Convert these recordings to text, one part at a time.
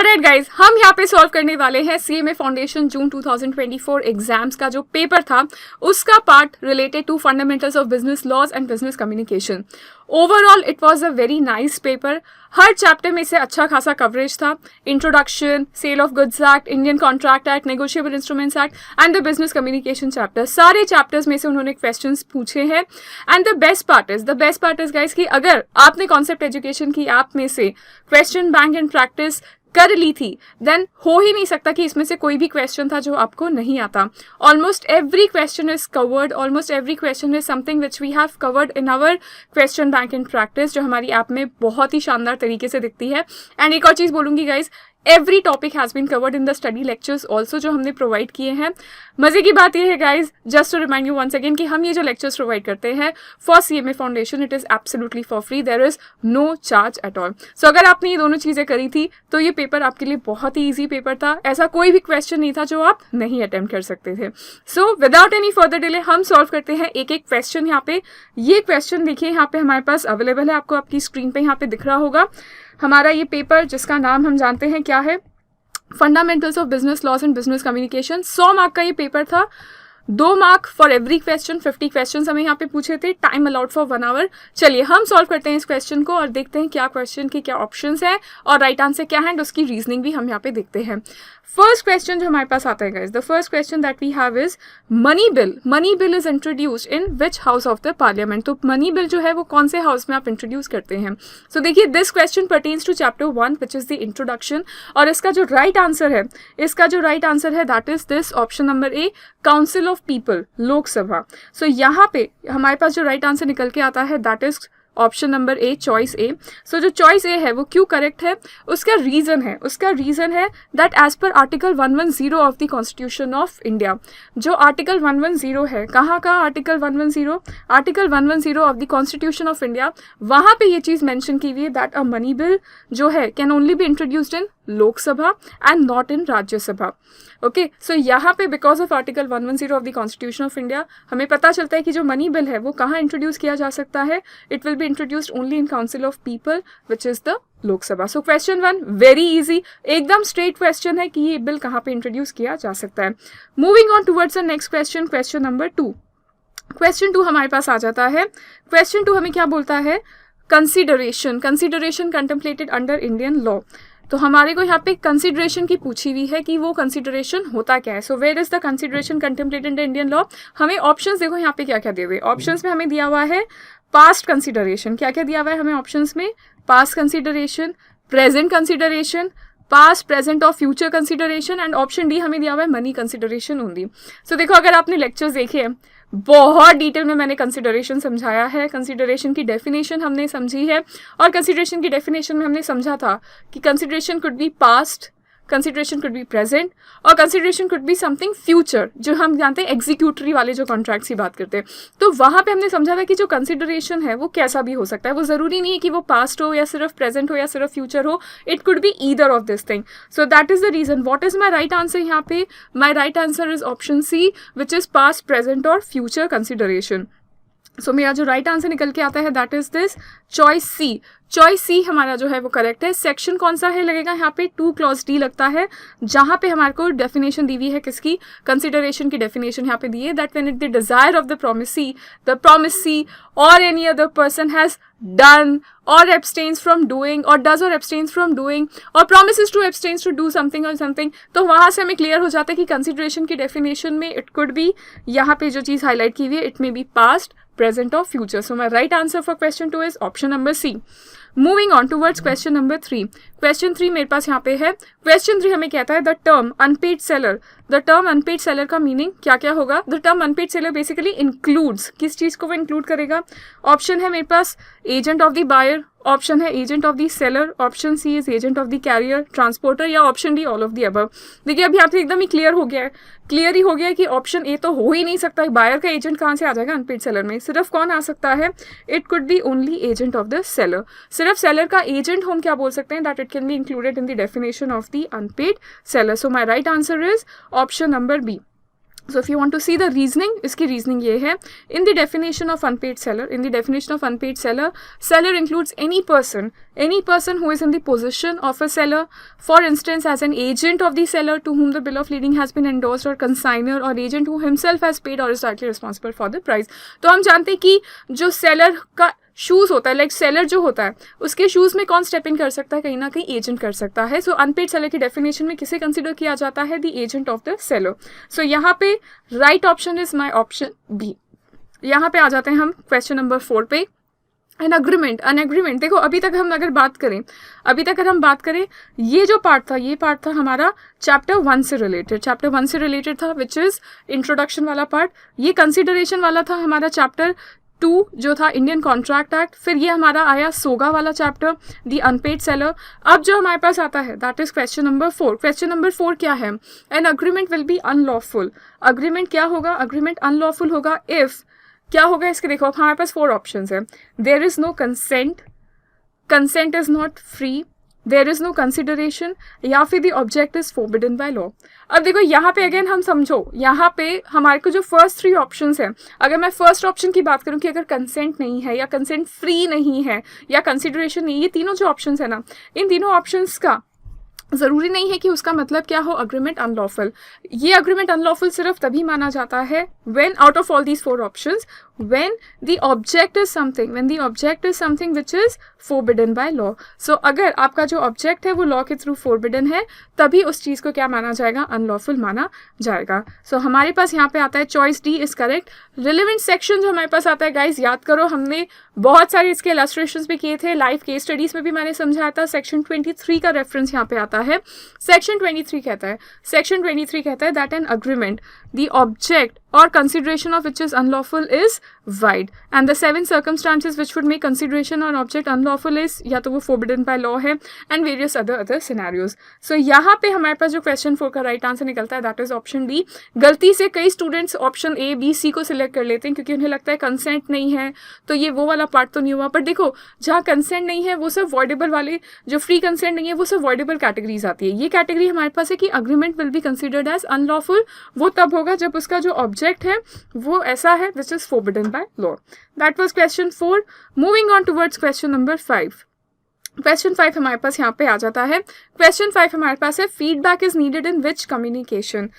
Alright guys, हम यहाँ पे सॉल्व करने वाले हैं सीएमए फाउंडेशन जून 2024 एग्जाम्स का जो पेपर था उसका part related to fundamentals of business laws and business communication. Overall it was a very nice paper. हर चैप्टर में से अच्छा खासा कवरेज था। Introduction, sale of goods act, Indian contract act, negotiable instruments act and the business communication chapter, सारे chapters में से उन्होंने क्वेश्चंस पूछे हैं। And the best part is guys कि अगर आपने कॉन्सेप्ट एजुकेशन की ऐप में से क्वेश्चन बैंक एंड प्रैक्टिस कर ली थी देन हो ही नहीं सकता कि इसमें से कोई भी क्वेश्चन था जो आपको नहीं आता। Almost every question is covered, almost every question is something which we have covered in our question bank and practice, जो हमारी ऐप में बहुत ही शानदार तरीके से दिखती है। एंड एक और चीज़ बोलूँगी guys, every topic has been covered in the study lectures also जो हमने प्रोवाइड किए हैं। मजे की बात यह है guys, just to remind you once again कि हम ये जो लेक्चर्स प्रोवाइड करते हैं for CMA foundation, it is absolutely for free, there is no charge at all. So अगर आपने ये दोनों चीज़ें करी थी तो ये पेपर आपके लिए बहुत ही ईजी पेपर था। ऐसा कोई भी क्वेश्चन नहीं था जो आप नहीं अटेम्प्ट कर सकते थे। So without any further delay हम सॉल्व करते हैं एक एक क्वेश्चन। यहाँ पे ये क्वेश्चन देखिए, यहाँ पे हमारे पास अवेलेबल है, आपको आपकी स्क्रीन पे यहाँ पे दिख रहा होगा हमारा ये पेपर, जिसका नाम हम जानते हैं क्या है, fundamentals of business laws and business communication. 100 mark का ये पेपर था, 2 mark for every question, 50 question हमें यहाँ पे पूछे थे, टाइम अलाउड फॉर 1 आवर। चलिए हम सॉल्व करते हैं इस क्वेश्चन को और देखते हैं क्या क्वेश्चन के क्या ऑप्शंस हैं और राइट आंसर क्या है, एंड उसकी रीजनिंग भी हम यहाँ पे देखते हैं। फर्स्ट क्वेश्चन जो हमारे पास आता है guys, the first question that we have is money bill. Money bill is introduced in which house of the parliament. तो मनी बिल जो है वो कौन से हाउस में आप इंट्रोड्यूस करते हैं। सो देखिए, this question pertains to chapter 1 which is the introduction, और इसका जो राइट आंसर है that is this option number A, council of people, Lok Sabha. So यहाँ पे हमारे पास जो राइट आंसर निकल के आता है that is option number A, choice A. So जो चॉइस ए है वो क्यों करेक्ट है, उसका रीजन है that as per article 110 of the constitution of India, जो आर्टिकल 110 है, कहाँ का article 110, article 110 of the constitution of India, वहाँ पे ये चीज़ मेंशन की हुई है दैट अ मनी बिल जो है can only be introduced in Lok Sabha and not in Rajya Sabha. Okay, so यहाँ पे because of article 110 of the constitution of India हमें पता चलता है कि जो मनी बिल है वो कहाँ इंट्रोड्यूस किया जा सकता है, it will be introduced only in council of people which is the Lok Sabha. So question 1 very easy, एकदम स्ट्रेट क्वेश्चन है कि ये बिल कहाँ पे इंट्रोड्यूस किया जा सकता है। Moving on towards the next question, question number 2। Question 2 हमारे पास आ जाता है। क्वेश्चन 2 हमें क्या बोलता है, consideration contemplated under Indian law. तो हमारे को यहाँ पे कंसिडरेशन की पूछी हुई है कि वो कंसिडरेशन होता क्या है। So where is the consideration contemplated under Indian law. हमें ऑप्शंस देखो यहाँ पे क्या क्या दिए हुए, ऑप्शंस में हमें दिया हुआ है पास्ट कंसिडरेशन, क्या क्या दिया हुआ है हमें ऑप्शंस में, past consideration, present consideration, past, present और future consideration, and option D हमें दिया हुआ है मनी कंसिडरेशन ओनली। सो देखो, अगर आपने लेक्चर्स देखे हैं बहुत डिटेल में मैंने कंसिडरेशन समझाया है, कंसिडरेशन की डेफिनेशन हमने समझी है, और कंसिडरेशन की डेफिनेशन में हमने समझा था कि consideration could be past, consideration could be present, और consideration could be something future, जो हम जानते हैं एग्जीक्यूटरी वाले जो कॉन्ट्रैक्ट्स की बात करते हैं। तो वहाँ पे हमने समझा था कि जो कंसिडरेशन है वो कैसा भी हो सकता है, वो ज़रूरी नहीं है कि वो पास्ट हो या सिर्फ प्रेजेंट हो या सिर्फ फ्यूचर हो, it could be either of this thing. So that is the reason. What is my right answer यहाँ पे, my right answer is option C which is past, present और फ्यूचर कंसिडरेशन। सो मेरा जो right answer निकल के आता है that is this choice C. Choice C हमारा जो है वो करेक्ट है। सेक्शन कौन सा है लगेगा यहाँ पे, 2 क्लॉज डी लगता है, जहाँ पे हमारे को डेफिनेशन दी हुई है किसकी, कंसिडरेशन की डेफिनेशन यहाँ पे दी है that when it the desire of the promisee और any other person has done or abstains from doing or does or abstains from doing or promises to abstains to do something or something, तो वहाँ से हमें clear हो जाता है कि consideration की डेफिनेशन में इट कुड बी, यहाँ पे जो चीज़ हाईलाइट की हुई है, it may be past, present or future. So my right answer for question 2 is option number C. Moving on towards question number 3. Question 3 मेरे पास यहाँ पे है। Question 3 हमें कहता है the term unpaid seller. The term unpaid seller का meaning क्या क्या होगा। The term unpaid seller basically includes, किस चीज़ को वो इंक्लूड करेगा। ऑप्शन है मेरे पास agent of the buyer, option है agent of the seller, option C is agent of the carrier, transporter, या option D all of the above. देखिए अभी आपसे एकदम ही क्लियर हो गया है कि ऑप्शन ए तो हो ही नहीं सकता है। बायर का एजेंट कहाँ से आ जाएगा अनपेड सेलर में, सिर्फ कौन आ सकता है, it could be only agent of the seller. सिर्फ सेलर का एजेंट हम क्या बोल सकते हैं, that it can be included in the definition of the unpaid seller. So my right answer is option number B. So if you want to see the reasoning, इसकी reasoning ये है, in the definition of unpaid seller, seller includes any person who is in the possession of a seller, for instance as an agent of the seller to whom the bill of lading has been endorsed, or consignor or agent who himself has paid or is directly responsible for the price. तो हम जानते हैं कि जो seller का shoes होता है, like seller जो होता है उसके शूज़ में कौन स्टेप इन कर सकता है, कहीं ना कहीं एजेंट कर सकता है. सो अनपेड सेलर की डेफिनेशन में किसे कंसिडर किया जाता है, the agent of the seller. So यहाँ पे right option is my option B. यहाँ पे आ जाते हैं हम क्वेश्चन नंबर 4 पे. एन अग्रीमेंट देखो, अभी तक हम अगर बात करें ये जो पार्ट था हमारा चैप्टर 1 से रिलेटेड था, विच इज़ इंट्रोडक्शन वाला पार्ट. ये कंसिडरेशन वाला था हमारा चैप्टर 2 जो था इंडियन कॉन्ट्रैक्ट एक्ट. फिर ये हमारा आया सोगा वाला चैप्टर, द अनपेड सेलर. अब जो हमारे पास आता है that is question number 4. Question number 4 क्या है, an agreement will B unlawful. Agreement क्या होगा, अग्रीमेंट अनलॉफुल होगा इफ, क्या होगा इसके, देखो हमारे पास 4 ऑप्शंस है. There is no consent is not free, there is no consideration, या फिर the object is forbidden by law. अब देखो यहाँ पे अगेन हम समझो, यहाँ पे हमारे को जो फर्स्ट 3 ऑप्शंस हैं, अगर मैं फर्स्ट ऑप्शन की बात करूँ कि अगर कंसेंट नहीं है या कंसेंट फ्री नहीं है या कंसिडरेशन नहीं, ये तीनों जो ऑप्शंस है ना, इन तीनों ऑप्शंस का ज़रूरी नहीं है कि उसका मतलब क्या हो, अग्रीमेंट अनलॉफुल. ये अग्रीमेंट अनलॉफुल सिर्फ तभी माना जाता है when out of all these 4 options, when the object is something which is forbidden by law. So अगर आपका जो ऑब्जेक्ट है वो लॉ के थ्रू फोरबिडन है, तभी उस चीज़ को क्या माना जाएगा, अनलॉफुल माना जाएगा. सो हमारे पास यहाँ पे आता है choice D is correct. Relevant section जो हमारे पास आता है गाइज, याद करो हमने बहुत सारे इसके इलस्ट्रेशंस भी किए थे, लाइव केस स्टडीज में भी मैंने समझाया था. सेक्शन 23 का रेफरेंस यहाँ पे आता है. सेक्शन 23 कहता है that an agreement the object or consideration of which is unlawful is void, and the 7 circumstances which would make consideration or object unlawful is या तो वो forbidden by law है, and various other scenarios. So यहाँ पे हमारे पास जो question 4 का right answer निकलता है दैट इज ऑप्शन डी. गलती से कई students option A B C को सिलेक्ट कर लेते हैं क्योंकि उन्हें लगता है कंसेंट नहीं है तो ये वो वाला पार्ट तो नहीं हुआ. बट देखो जहाँ कंसेंट नहीं है वो सब वॉइडेबल वाले, जो फ्री कंसेंट नहीं है वो सब वॉइडेबल कैटेगरीज आती है. ये कैटेगरी हमारे पास है कि agreement will be considered as unlawful, वो तब होगा जब उसका जो ऑब्जेक्ट है वो ऐसा है which is forbidden by law. That was question 4. Moving on towards question number 5. Question 5 हमारे पास यहाँ पे आ जाता है. क्वेश्चन 5 हमारे पास है feedback is needed in which communication.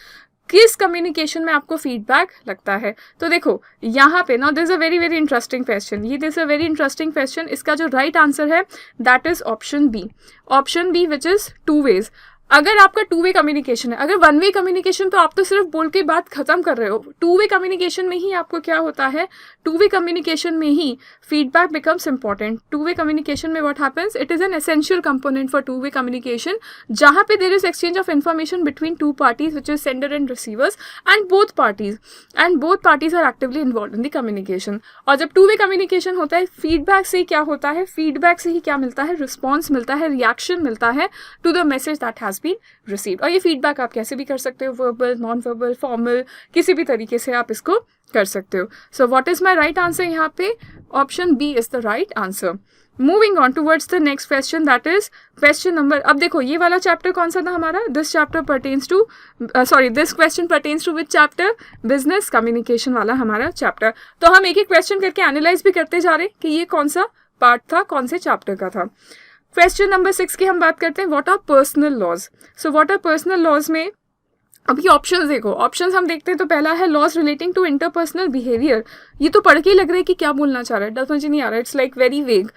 किस कम्युनिकेशन में आपको फीडबैक लगता है. तो देखो यहाँ पे ना this a very very interesting question. इसका जो राइट आंसर है that is option B which is 2 ways. अगर आपका 2 वे कम्युनिकेशन है, अगर 1 वे कम्युनिकेशन तो आप तो सिर्फ बोल के बात खत्म कर रहे हो. 2 वे कम्युनिकेशन में ही आपको क्या होता है, 2 वे कम्युनिकेशन में ही feedback becomes important. 2 way communication में what happens, it is an essential component for 2 way communication, जहाँ पे there is exchange of information between 2 parties which is sender and receivers, and both parties are actively involve in the communication. और जब 2 way communication होता है, feedback से क्या होता है, फीडबैक से ही क्या मिलता है, रिस्पॉन्स मिलता है, रिएक्शन मिलता है to the message that has been received. और ये फीडबैक आप कैसे भी कर सकते हो, वर्बल, नॉन वर्बल, फॉर्मल, किसी भी तरीके से आप इसको कर सकते हो. So what is my right answer, यहाँ पे option B is the right answer. Moving on towards the next question that is question number, अब देखो ये वाला चैप्टर कौन सा था हमारा, this question pertains to which chapter, business communication वाला हमारा चैप्टर. तो हम एक एक क्वेश्चन करके एनालाइज भी करते जा रहे कि ये कौन सा पार्ट था, कौन से चैप्टर का था. क्वेश्चन नंबर 6 की हम बात करते हैं, what are personal laws. So what are personal laws में अभी ऑप्शंस देखो, ऑप्शंस हम देखते हैं तो पहला है laws relating to interpersonal behaviour. ये तो पढ़ के ही लग रहा है कि क्या बोलना चाह रहा है, समझ नहीं आ रहा है, it's like very vague.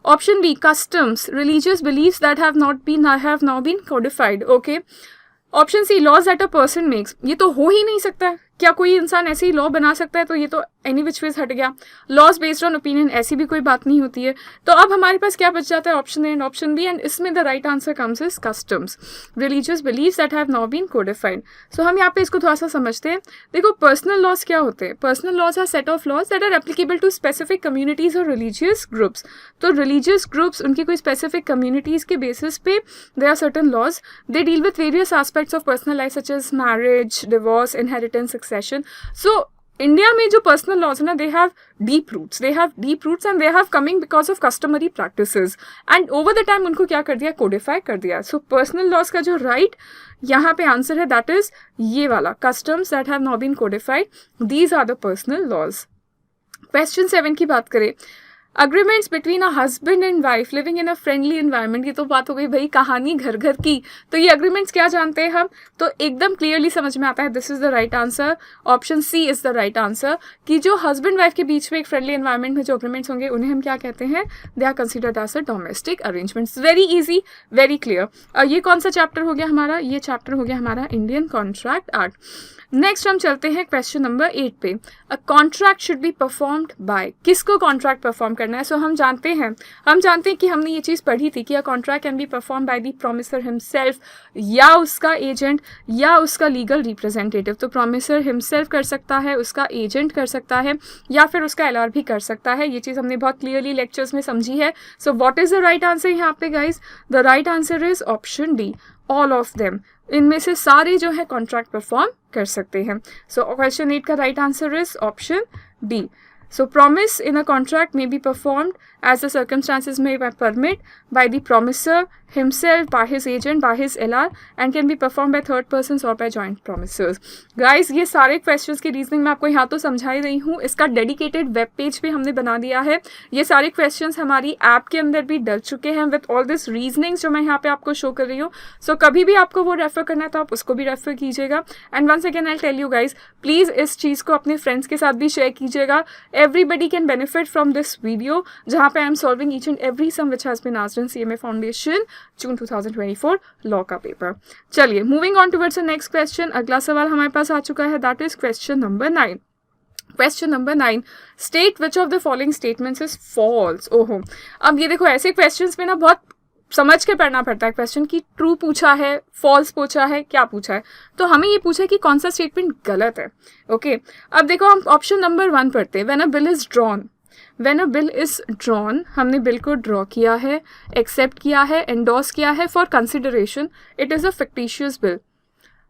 Option B customs, religious beliefs that have now been codified. Okay. Option C laws that a person makes, ये तो हो ही नहीं सकता है, क्या कोई इंसान ऐसे ही लॉ बना सकता है, तो ये तो एनी विच वेज हट गया. लॉज बेस्ड ऑन ओपिनियन, ऐसी भी कोई बात नहीं होती है. तो अब हमारे पास क्या बच जाता है, option A and option B, and इसमें the right answer comes is customs, religious beliefs that have now been codified. So हम यहाँ पे इसको थोड़ा सा समझते हैं. देखो पर्सनल लॉज क्या होते हैं, personal laws are set of laws that are applicable to specific communities और रिलीजियस ग्रुप्स. तो रिलीजियस ग्रुप्स, उनकी कोई स्पेसिफिक कम्युनिटीज के बेसिस पे there are certain laws, they deal with various aspects of personal life such as marriage, divorce, inheritance, succession. So India में जो personal laws है ना, they have deep roots and they have coming because of customary practices and over the time उनको क्या कर दिया, Codify कर दिया. सो पर्सनल लॉज का जो राइट यहाँ पे आंसर है दैट इज ये वाला, customs that have now been codified, these are the personal laws. Question 7 की बात करें, agreements between a husband and wife living in a friendly environment. ये तो बात हो गई भाई कहानी घर घर की. तो ये अग्रीमेंट्स क्या जानते हैं हम, तो एकदम क्लियरली समझ में आता है. This is the right answer, option C is the right answer, कि जो हस्बैंड वाइफ के बीच में एक फ्रेंडली एनवायरनमेंट में जो अग्रीमेंट्स होंगे उन्हें हम क्या कहते हैं, they are considered as a domestic arrangements. Very easy, very clear. और ये कौन सा चैप्टर हो गया हमारा, ये चैप्टर हो गया हमारा इंडियन कॉन्ट्रैक्ट एक्ट. नेक्स्ट हम चलते हैं क्वेश्चन नंबर 8 पे. A contract should be performed by, किसको कॉन्ट्रैक्ट परफॉर्म करना है. सो हम जानते हैं कि हमने ये चीज़ पढ़ी थी कि a contract can be perform by the promisor himself, या उसका एजेंट, या उसका लीगल रिप्रेजेंटेटिव. तो प्रोमिसर हिमसेल्फ कर सकता है, उसका एजेंट कर सकता है, या फिर उसका एलआर भी कर सकता है. ये चीज़ हमने बहुत क्लियरली लेक्चर्स में समझी है. So what is the right answer यहाँ पे guys, the right answer is option D, all of them. इनमें से सारे जो है कॉन्ट्रैक्ट परफॉर्म कर सकते हैं. सो क्वेश्चन 8 का right answer is option D. So promise in a contract may be performed as the circumstances may permit by the promisor himself, by his agent, by his LR, and can be performed by third persons or by joint promisors. Guys, ये सारे questions की reasoning मैं आपको यहाँ तो समझा ही रही हूँ. इसका dedicated web page भी हमने बना दिया है. ये सारे questions हमारी ऐप के अंदर भी डल चुके हैं with all this reasonings जो मैं यहाँ पे आपको शो कर रही हूँ. So कभी भी आपको वो रेफर करना है तो आप उसको भी रेफर कीजिएगा. And once again I'll tell you guys, please इस चीज़ को अपने फ्रेंड्स के साथ भी शेयर कीजिएगा. Everybody can benefit from this video जहाँ पे I am solving each and every sum which has been asked in CMA Foundation June 2024 law का पेपर. चलिए moving on towards the next question. अगला सवाल हमारे पास आ चुका है, that is question number 9. Question number 9, state which of the following statements is false. ओहो, अब ये देखो ऐसे क्वेश्चंस में ना बहुत समझ के पढ़ना पड़ता है क्वेश्चन की, ट्रू पूछा है, फॉल्स पूछा है, क्या पूछा है. तो हमें ये पूछा है कि कौन सा स्टेटमेंट गलत है. ओके, अब देखो हम ऑप्शन नंबर 1 पढ़ते हैं. When a bill is drawn, हमने बिल को ड्रॉ किया है, एक्सेप्ट किया है, एंडोर्स किया है for consideration, it is a fictitious bill.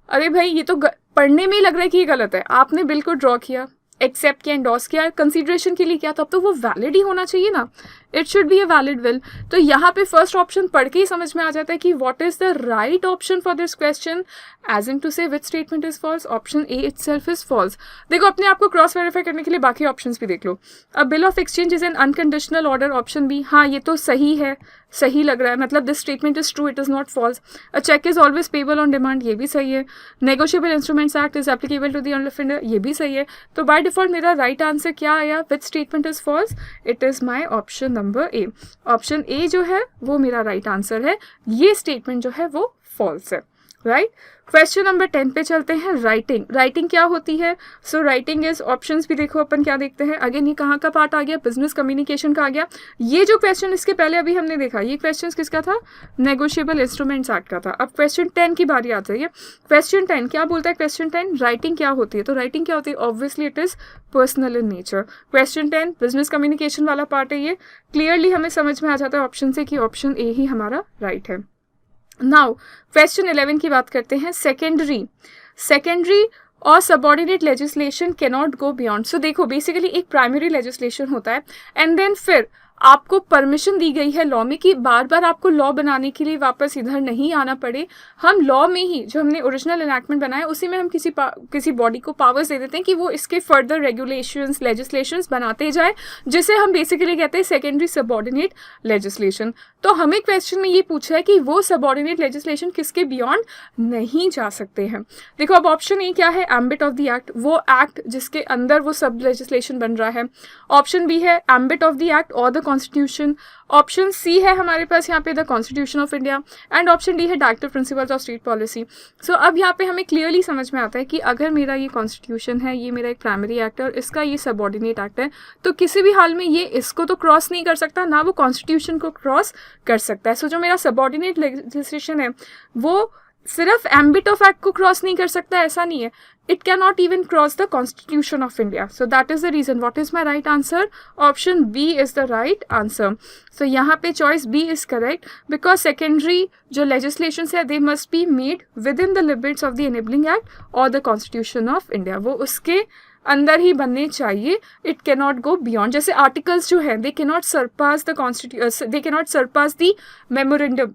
अरे भाई ये तो पढ़ने में ही लग रहा है कि ये गलत है. आपने बिल को ड्रॉ किया, एक्सेप्ट किया, एंडोर्स किया, कंसिडरेशन के लिए किया, तब तो वो वैलिड ही होना चाहिए ना. It should be a valid will. तो यहाँ पे फर्स्ट ऑप्शन पढ़ के ही समझ में आ जाता है कि what is the right option for this question, as in to say which statement is false. Option A itself is false. देखो अपने आप को क्रॉस वेरीफाई करने के लिए बाकी ऑप्शंस भी देख लो. A bill of exchange is an unconditional order, option B. हाँ ये तो सही है, सही लग रहा है, मतलब this statement is true, it is not false. A cheque is always payable on demand, ये भी सही है. Negotiable instruments act is applicable to the offender, ये भी सही है. तो बाय डिफॉल्ट मेरा राइट आंसर क्या आया, which statement is false, it is my option number A. Option A जो है वो मेरा राइट आंसर है. ये स्टेटमेंट जो है वो फॉल्स है. राइट. क्वेश्चन नंबर 10 पे चलते हैं. राइटिंग क्या होती है. सो राइटिंग इज, ऑप्शंस भी देखो अपन क्या देखते हैं. अगेन ये कहाँ का पार्ट आ गया, बिजनेस कम्युनिकेशन का आ गया. ये जो क्वेश्चन इसके पहले अभी हमने देखा, ये क्वेश्चन किसका था, नेगोशिएबल इंस्ट्रूमेंट्स एक्ट का था. अब क्वेश्चन 10 की बारी आ जाइए. क्वेश्चन 10 क्या बोलता है, क्वेश्चन 10 राइटिंग क्या होती है. तो राइटिंग क्या होती है, obviously it is personal in nature. Question 10 business communication वाला पार्ट है. ये क्लियरली हमें समझ में आ जाता है ऑप्शन से कि ऑप्शन ए ही हमारा राइट है. नाउ क्वेश्चन 11 की बात करते हैं. सेकेंडरी और subordinate legislation can not go beyond. So देखो बेसिकली एक प्राइमरी लेजिस्लेशन होता है एंड देन फिर आपको परमिशन दी गई है लॉ में कि बार बार आपको लॉ बनाने के लिए वापस इधर नहीं आना पड़े. हम लॉ में ही जो हमने ओरिजिनल एनैक्टमेंट बनाया उसी में हम किसी बॉडी को पावर्स दे देते हैं कि वो इसके फर्दर रेगुलेशंस लेजिस्लेशंस बनाते जाए, जिसे हम बेसिकली कहते हैं सेकेंडरी सबऑर्डिनेट लेजिस्लेशन. तो हमें क्वेश्चन में ये पूछा है कि वो सबऑर्डिनेट लेजिस्लेशन किसके बियॉन्ड नहीं जा सकते हैं. देखो अब ऑप्शन ए क्या है, एम्बिट ऑफ द एक्ट, वो एक्ट जिसके अंदर वो सब लेजिस्लेशन बन रहा है. ऑप्शन बी है एम्बिट ऑफ द एक्ट और द कॉन्स्टिट्यूशन. ऑप्शन सी है हमारे पास यहाँ पे the constitution of India. And option D है directive principles of state policy. So अब यहाँ पे हमें क्लियरली समझ में आता है कि अगर मेरा ये कॉन्स्टिट्यूशन है, ये मेरा एक प्राइमरी एक्ट है और इसका ये सबऑर्डिनेट एक्ट है, तो किसी भी हाल में ये इसको तो क्रॉस नहीं कर सकता, ना वो कॉन्स्टिट्यूशन को क्रॉस कर सकता है. सो जो मेरा सबऑर्डिनेट लेजिस्लेशन है वो सिर्फ एम्बिट ऑफ एक्ट को क्रॉस नहीं कर सकता, ऐसा नहीं है, it cannot even cross the constitution of India. So that is the reason. What is my right answer? Option B is the right answer. So यहाँ पे choice B is correct because secondary जो legislations है they must be made within the limits of the enabling act or the constitution of India. वो उसके अंदर ही बनने चाहिए, it can not go beyond. जैसे आर्टिकल्स जो है they can not surpass the they can not surpass the memorandum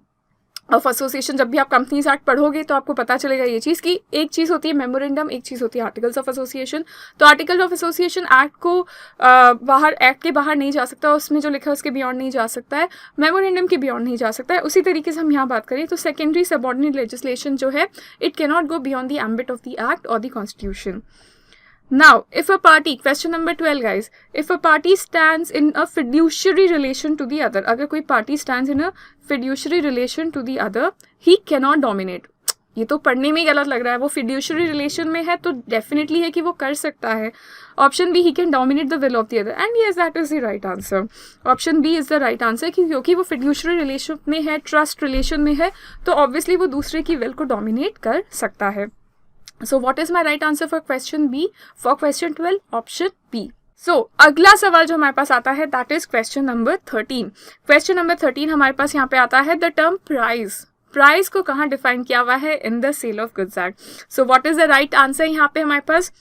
of association. जब भी आप कंपनीज एक्ट पढ़ोगे तो आपको पता चलेगा ये चीज़ कि एक चीज़ होती है मेमोरेंडम, एक चीज़ होती है आर्टिकल्स ऑफ एसोसिएशन। तो आर्टिकल ऑफ एसोसिएशन एक्ट को बाहर, एक्ट के बाहर नहीं जा सकता, उसमें जो लिखा है उसके बियॉन्ड नहीं जा सकता है, मेमोरेंडम के बियॉन्ड नहीं जा सकता है। उसी तरीके से हम यहाँ बात करें तो सेकेंडरी सबऑर्डिनेट लेजिस्लेशन जो है it can not go beyond the ambit of the act और the constitution. Now, if a party, question number 12 guys, if a party stands in a fiduciary relation to the other, अगर कोई party stands in a fiduciary relation to the other, he cannot dominate. ये तो पढ़ने में ही गलत लग रहा है, वो fiduciary relation में है तो definitely है कि वो कर सकता है। Option B, he can dominate the will of the other, and yes, that is the right answer. Option B is the right answer क्योंकि वो fiduciary relation में है, trust relation में है, तो obviously वो दूसरे की will को dominate कर सकता है। So what is my right answer for question B? For question 12, option B. So अगला सवाल जो हमारे पास आता है that is question number 13. Question number 13 हमारे पास यहाँ पे आता है the term price. प्राइस को कहाँ डिफाइन किया हुआ है in the sale of goods act. So what is the right answer यहाँ पे हमारे पास?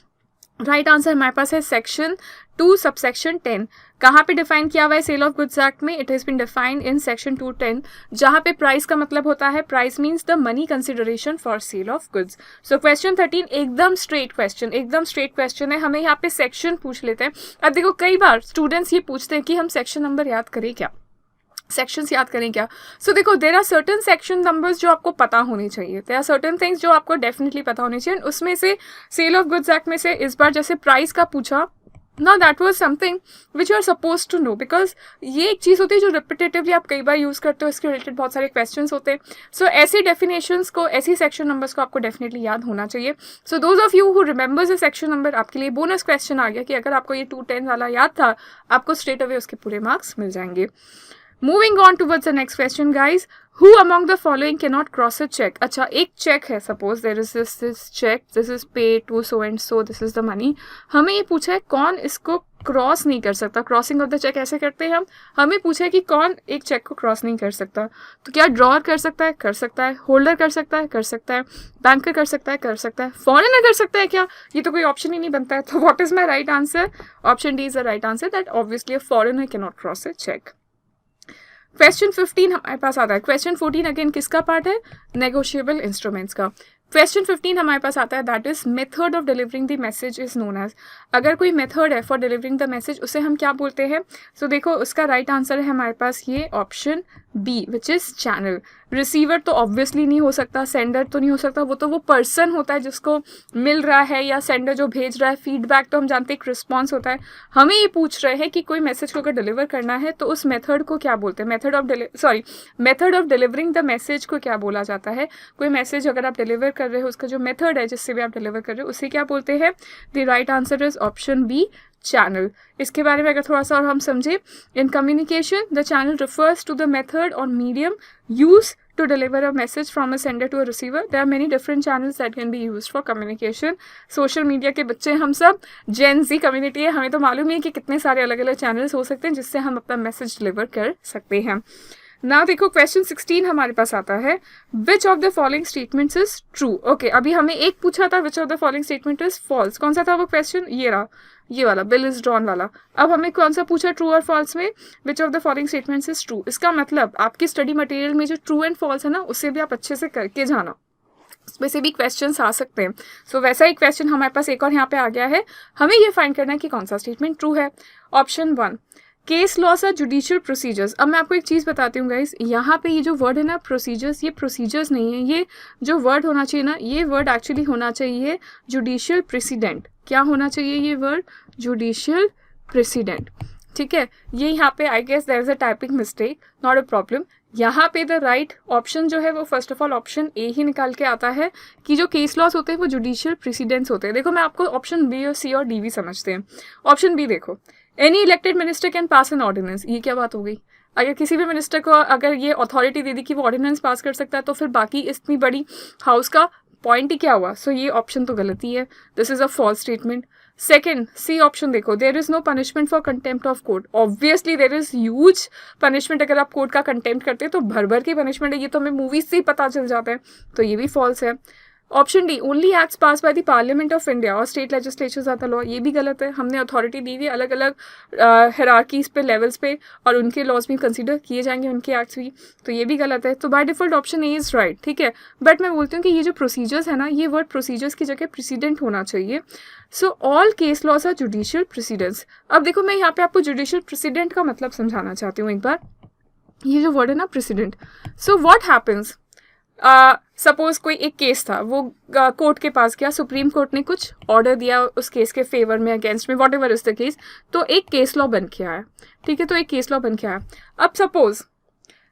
राइट आंसर हमारे पास है सेक्शन 2 सबसेक्शन 10। कहाँ पे डिफाइन किया हुआ है सेल ऑफ गुड्स एक्ट में? It has been defined in section 210, जहाँ पे प्राइस का मतलब होता है, price means the money consideration for sale of goods. So question 13 एकदम स्ट्रेट क्वेश्चन है। हमें यहाँ पे सेक्शन पूछ लेते हैं। अब देखो कई बार स्टूडेंट्स ये पूछते हैं कि हम सेक्शन नंबर याद करें क्या, सेक्शंस याद करें क्या। सो देखो there are certain section numbers जो आपको पता होने चाहिए, देयर आर सर्टेन थिंग्स जो आपको डेफिनेटली पता होने चाहिए। उसमें से सेल ऑफ गुड्स एक्ट में से इस बार जैसे प्राइस का पूछा, now that was something which you are suppose to know, because ये एक चीज़ होती है जो रिपीटेटिवली आप कई बार यूज़ करते हो, इसके रिलेटेड बहुत सारे क्वेश्चंस होते हैं। सो ऐसी डेफिनेशंस को, ऐसी सेक्शन नंबर्स को आपको डेफिनेटली याद होना चाहिए। So those of you who remembers the section number, आपके लिए बोनस क्वेश्चन आ गया कि अगर आपको ये 210 वाला याद था, आपको स्ट्रेट अवे उसके पूरे मार्क्स मिल जाएंगे। Moving on towards the next question guys, who among the following cannot cross a check? अच्छा एक चेक है, suppose there is this check, this is pay to so and so, this is the money। हमें ये पूछा है कौन इसको cross नहीं कर सकता, क्रॉसिंग ऑफ द चेक ऐसे करते हैं हम। हमें पूछा है कि कौन एक चेक को क्रॉस नहीं कर सकता। तो क्या ड्रॉअर कर सकता है? कर सकता है। होल्डर कर सकता है? कर सकता है। बैंकर कर सकता है? कर सकता है। फॉरेनर कर सकता है क्या? ये तो कोई ऑप्शन ही नहीं बनता है। तो what is my right answer? Option D is the right answer, that obviously a foreigner can not cross a check. Question 15 हमारे पास आता है। क्वेश्चन 14 अगेन किसका पार्ट है? नेगोशिएबल इंस्ट्रूमेंट्स का। क्वेश्चन 15 हमारे पास आता है, that is method of delivering the message is known as. अगर कोई मेथड है फॉर डिलीवरिंग द मैसेज, उसे हम क्या बोलते हैं? सो देखो उसका राइट आंसर है हमारे पास ये option B, which is channel. Receiver तो ऑब्वियसली नहीं हो सकता, सेंडर तो नहीं हो सकता, वो तो वो पर्सन होता है जिसको मिल रहा है, या सेंडर जो भेज रहा है। फीडबैक तो हम जानते हैं एक रिस्पॉन्स होता है। हमें ये पूछ रहे हैं कि कोई मैसेज को अगर डिलीवर करना है तो उस मेथड को क्या बोलते हैं? Method of delivering the message को क्या बोला जाता है? कोई मैसेज अगर आप डिलीवर कर रहे हो, उसका जो मेथड है जिससे भी आप डिलीवर कर रहे हो, उसे क्या बोलते हैं? The right answer is option B, channel. इसके बारे में अगर थोड़ा सा और हम समझे, in communication the channel refers to the method और medium use to deliver a message from a sender to a receiver. There are many different channels that can be used for communication. Social media के बच्चे हम सब, जेन जी community है, हमें तो मालूम ही है कि कितने सारे अलग अलग चैनल्स हो सकते हैं जिससे हम अपना मैसेज डिलीवर कर सकते हैं। नाउ देखो क्वेश्चन 16 हमारे पास आता है, which of the following statements is true. Okay, अभी हमें एक पूछा था which of the following statement is false. कौन सा था वो क्वेश्चन? ये रहा, ये वाला, बिल इज ड्रॉन वाला। अब हमें कौन सा पूछा ट्रू और फॉल्स में? विच of the following statements is true. इसका मतलब आपकी स्टडी मटेरियल में जो ट्रू एंड फॉल्स है ना, उससे भी आप अच्छे से करके जाना, उसमें से भी क्वेश्चंस आ सकते हैं। सो वैसा ही क्वेश्चन हमारे पास एक और यहाँ पे आ गया है। हमें ये फाइंड करना है कि कौन सा स्टेटमेंट ट्रू है। Option 1, case laws are judicial procedures. अब मैं आपको एक चीज़ बताती हूँ गाइस, यहाँ पे ये जो वर्ड है ना प्रोसीजर्स, ये प्रोसीजर्स नहीं है। ये जो वर्ड होना चाहिए ना, ये वर्ड एक्चुअली होना चाहिए जुडिशियल प्रेसिडेंट। क्या होना चाहिए ये वर्ड? Judicial president. ठीक है, ये यहाँ पे I guess there is a typing mistake, not a problem. यहाँ पे द राइट ऑप्शन जो है वो first of all option A ही निकाल के आता है कि जो केस लॉस होते हैं वो जुडिशियल प्रेसिडेंट्स होते हैं। देखो मैं आपको ऑप्शन बी और सी और डी भी समझते हैं। ऑप्शन बी देखो, any elected minister can pass an ordinance. ये क्या बात हो गई? अगर किसी भी मिनिस्टर को अगर ये अथॉरिटी दे दी कि वो ऑर्डिनेंस पास कर सकता है, तो फिर बाकी इतनी बड़ी हाउस का पॉइंट ही क्या हुआ? सो ये ऑप्शन तो गलती है, this is a false statement. Second, C option देखो, there is no punishment for contempt of court. Obviously there is huge punishment. अगर आप कोर्ट का कंटेम्प्ट करते हैं तो भर भर की पनिशमेंट है, ये तो हमें मूवीज से ही पता चल जाता है, तो ये भी फॉल्स है। Option D only acts pass by the Parliament of India और state legislatures are the law, ये भी गलत है। हमने अथॉरिटी दी हुई है अलग अलग हायरार्कीज पे, लेवल्स पे, और उनके लॉज भी कंसीडर किए जाएंगे, उनके एक्ट्स भी, तो ये भी गलत है। तो by default option A is right, ठीक है। बट मैं बोलती हूँ कि ये जो प्रोसीजर्स है ना, ये वर्ड प्रोसीजर्स की जगह प्रेसिडेंट होना चाहिए। So all case laws are judicial presidents. अब देखो मैं यहाँ पे आपको जुडिशियल प्रेसिडेंट का मतलब समझाना चाहती हूँ एक बार। ये जो वर्ड है ना president, so what happens, suppose कोई एक केस था, वो कोर्ट के पास गया, सुप्रीम कोर्ट ने कुछ ऑर्डर दिया उस केस के फेवर में, अगेंस्ट में, what ever is the case, तो एक केस लॉ बन के आया, ठीक है। तो एक केस लॉ बन के आया। अब सपोज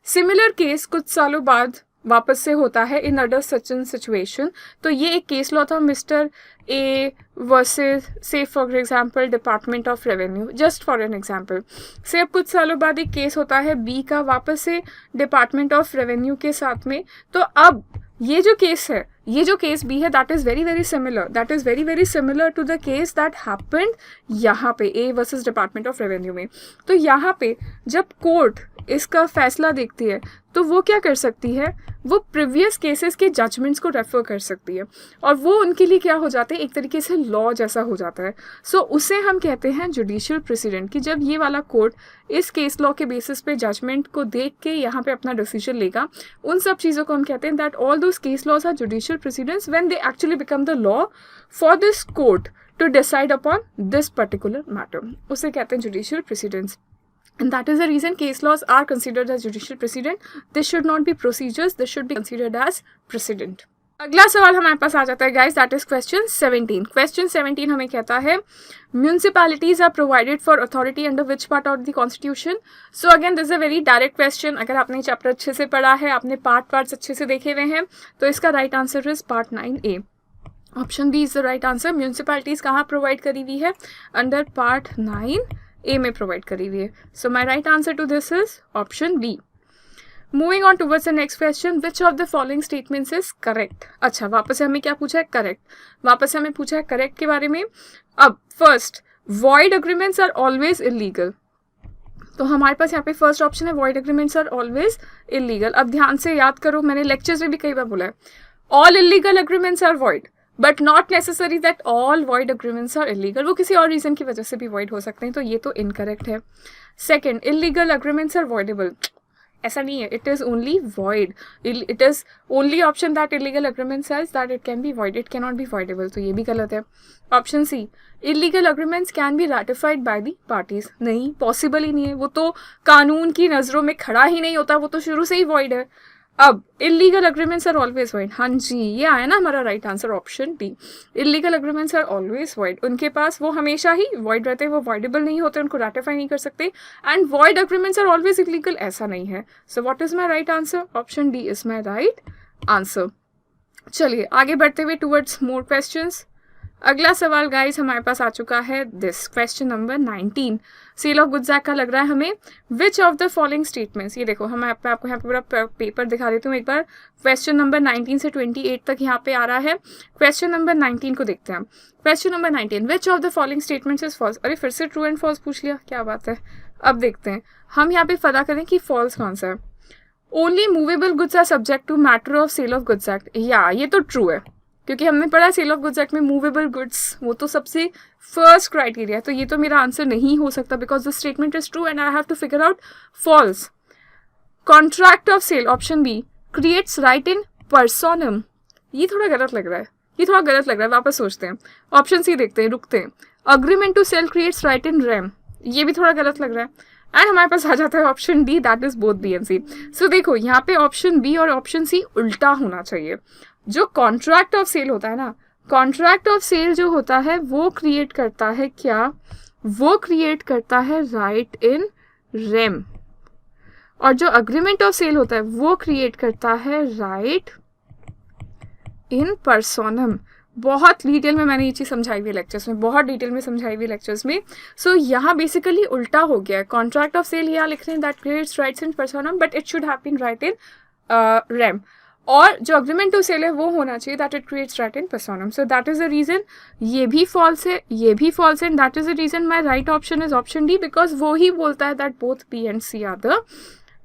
सिमिलर केस कुछ सालों बाद वापस से होता है in other such an situation, तो ये एक केस लॉ था मिस्टर ए वर्सेस से for example department of revenue, just for an example. से अब कुछ सालों बाद एक केस होता है बी का वापस से डिपार्टमेंट ऑफ रेवेन्यू के साथ में, तो अब ये जो केस है, ये जो केस बी है, that is very very similar, that is very very similar to the case that happened यहाँ पे A versus department of revenue में। तो यहाँ पे जब कोर्ट इसका फैसला देखती है तो वो क्या कर सकती है, वो प्रीवियस केसेस के जजमेंट्स को रेफर कर सकती है, और वो उनके लिए क्या हो जाते हैं, एक तरीके से लॉ जैसा हो जाता है। सो उसे हम कहते हैं जुडिशियल प्रेसिडेंट, कि जब ये वाला कोर्ट इस केस लॉ के बेसिस पे जजमेंट को देख के यहाँ पे अपना डिसीजन लेगा, उन सब चीज़ों को हम कहते हैं that all those case laws are judicial presidents when they actually become the law for this court to decide upon this particular matter, उसे कहते हैं judicial presidents. And that is the reason case laws are considered as judicial precedent. This should not be procedures, this should be considered as precedent. अगला सवाल हमारे पास आ जाता है guys, that is question 17। Question 17 हमें कहता है municipalities are provided for authority under which part of the constitution. So again this is a very direct question. अगर आपने चैप्टर अच्छे से पढ़ा है, आपने पार्ट्स अच्छे से देखे हुए हैं, तो इसका right answer is part 9A। Option B is the right answer. Municipalities कहाँ प्रोवाइड करी हुई है, अंडर पार्ट 9A में प्रोवाइड करी हुई है। So my right answer to this is option B. Moving on towards the next question, which of the following statements is correct. अच्छा, वापस से हमें क्या पूछा है, करेक्ट। वापस से हमें पूछा है करेक्ट के बारे में। अब first, void agreements are always illegal, तो हमारे पास यहाँ पे फर्स्ट ऑप्शन है void agreements are always illegal. अब ध्यान से याद करो, मैंने लेक्चर्स में भी कई बार बोला है, all illegal agreements are void, but not necessary that all void agreements are illegal, वो किसी और रीजन की वजह से भी वॉइड हो सकते हैं, तो ये तो इनकरेक्ट है। Second, illegal agreements are voidable, ऐसा नहीं है, it is only void, it is only option that illegal agreement says that it can be void, it can not be voidable, तो ये भी गलत है। Option C, illegal agreements can be ratified by the parties, नहीं, possible ही नहीं है, वो तो कानून की नज़रों में खड़ा ही नहीं होता, वो तो शुरू से ही वॉइड है। अब illegal agreements are always void, हाँ जी, ये आया ना हमारा right answer option D. Illegal agreements are always void, उनके पास वो हमेशा ही वॉइड रहते हैं, वो वॉइडेबल नहीं होते, उनको रैटिफाई नहीं कर सकते, and void agreements are always illegal, ऐसा नहीं है। So what is my right answer, option D is my right answer. चलिए आगे बढ़ते हुए टूवर्ड्स मोर क्वेश्चंस। अगला सवाल गाइस हमारे पास आ चुका है, this question number 19, sale of goods act का लग रहा है हमें। Which of the following statements, ये देखो हम आपको यहाँ पे पूरा पेपर दिखा देती हूँ एक बार। क्वेश्चन नंबर 19 से 28 तक यहाँ पे आ रहा है। क्वेश्चन नंबर 19 को देखते हैं हम। Question number 19, which of the following statements is false. अरे फिर से ट्रू एंड फॉल्स पूछ लिया, क्या बात है। अब देखते हैं हम यहाँ पे पता करें कि फॉल्स कौन सा है। Only movable goods are subject to matter of sale of goods act, या ये तो ट्रू है, क्योंकि हमने पढ़ा सेल ऑफ गुड्स एक्ट में मूवेबल गुड्स वो तो सबसे फर्स्ट क्राइटेरिया, तो ये तो मेरा आंसर नहीं हो सकता because the statement is true and I have to figure out false. Contract of sale, option B, creates right in personam, ये थोड़ा गलत लग रहा है, ये थोड़ा गलत लग रहा है, वापस सोचते हैं। ऑप्शन सी देखते हैं, रुकते हैं। Agreement to sale creates right in rem, ये भी थोड़ा गलत लग रहा है, एंड हमारे पास आ जाता है option D, that is both B and C. So देखो यहाँ पे ऑप्शन बी और ऑप्शन सी उल्टा होना चाहिए। जो कॉन्ट्रैक्ट ऑफ सेल होता है ना, कॉन्ट्रैक्ट ऑफ सेल जो होता है वो क्रिएट करता है क्या, वो क्रिएट करता है राइट इन रेम, और जो अग्रीमेंट ऑफ सेल होता है वो क्रिएट करता है राइट इन पर्सोनम। बहुत डिटेल में मैंने ये चीज़ समझाई हुई लेक्चर्स में, बहुत डिटेल में समझाई हुई लेक्चर्स में। सो यहाँ बेसिकली उल्टा हो गया है। कॉन्ट्रैक्ट ऑफ सेल यहाँ लिख रहे हैं that creates rights in personam, but it should have been right in rem, और जो अग्रीमेंट टू सेल है वो होना चाहिए that it creates right in personam. So that is the reason, ये भी फॉल्स है, ये भी फॉल्स है, and that is the reason my right option is option D, because वो ही बोलता है that both B and C are the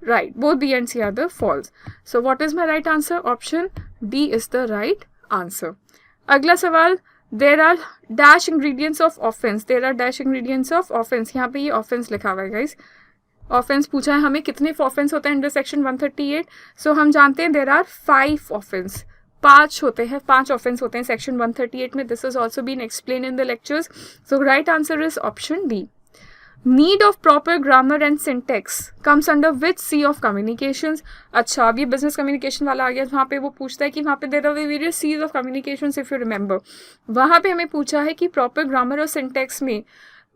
right, both B and C are the false. So what is my right answer, option D is the right answer. अगला सवाल, there are dash ingredients of offence. There are dash ingredients of offence. यहाँ पे ये offence लिखा हुआ है guys. Offence पूछा है हमें कितने ऑफेंस होते हैं अंडर सेक्शन 138. सो हम जानते हैं देर आर 5 ऑफेंस. 5 होते हैं, 5 ऑफेंस होते हैं सेक्शन 138 में. This is also been explain in the lectures. So right answer is option D. Need of proper grammar and syntax comes under which C of communications. अच्छा, अब ये business communication वाला आ गया. वहाँ पे वो पूछता है कि वहाँ पे there are various Cs of communications if you remember. वहाँ पे हमें पूछा है कि प्रॉपर ग्रामर और सिंटेक्स में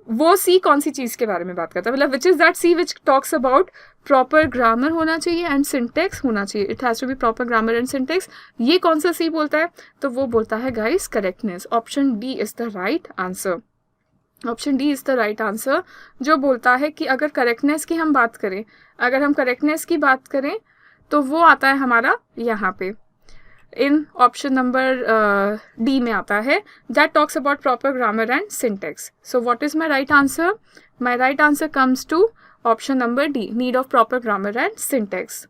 वो सी कौन सी चीज़ के बारे में बात करता है, मतलब which is that C which talks about proper grammar होना चाहिए एंड सिंटेक्स होना चाहिए. It has to be proper grammar and syntax. ये कौन सा सी बोलता है? तो वो बोलता है guys correctness. Option D is the right answer. Option D is the right answer, जो बोलता है कि अगर करेक्टनेस की हम बात करें, अगर हम करेक्टनेस की बात करें तो वो आता है हमारा यहाँ पे इन ऑप्शन नंबर डी में आता है. That talks about proper grammar and syntax. So what is my right answer? My right answer comes to option number D, need of proper grammar and syntax.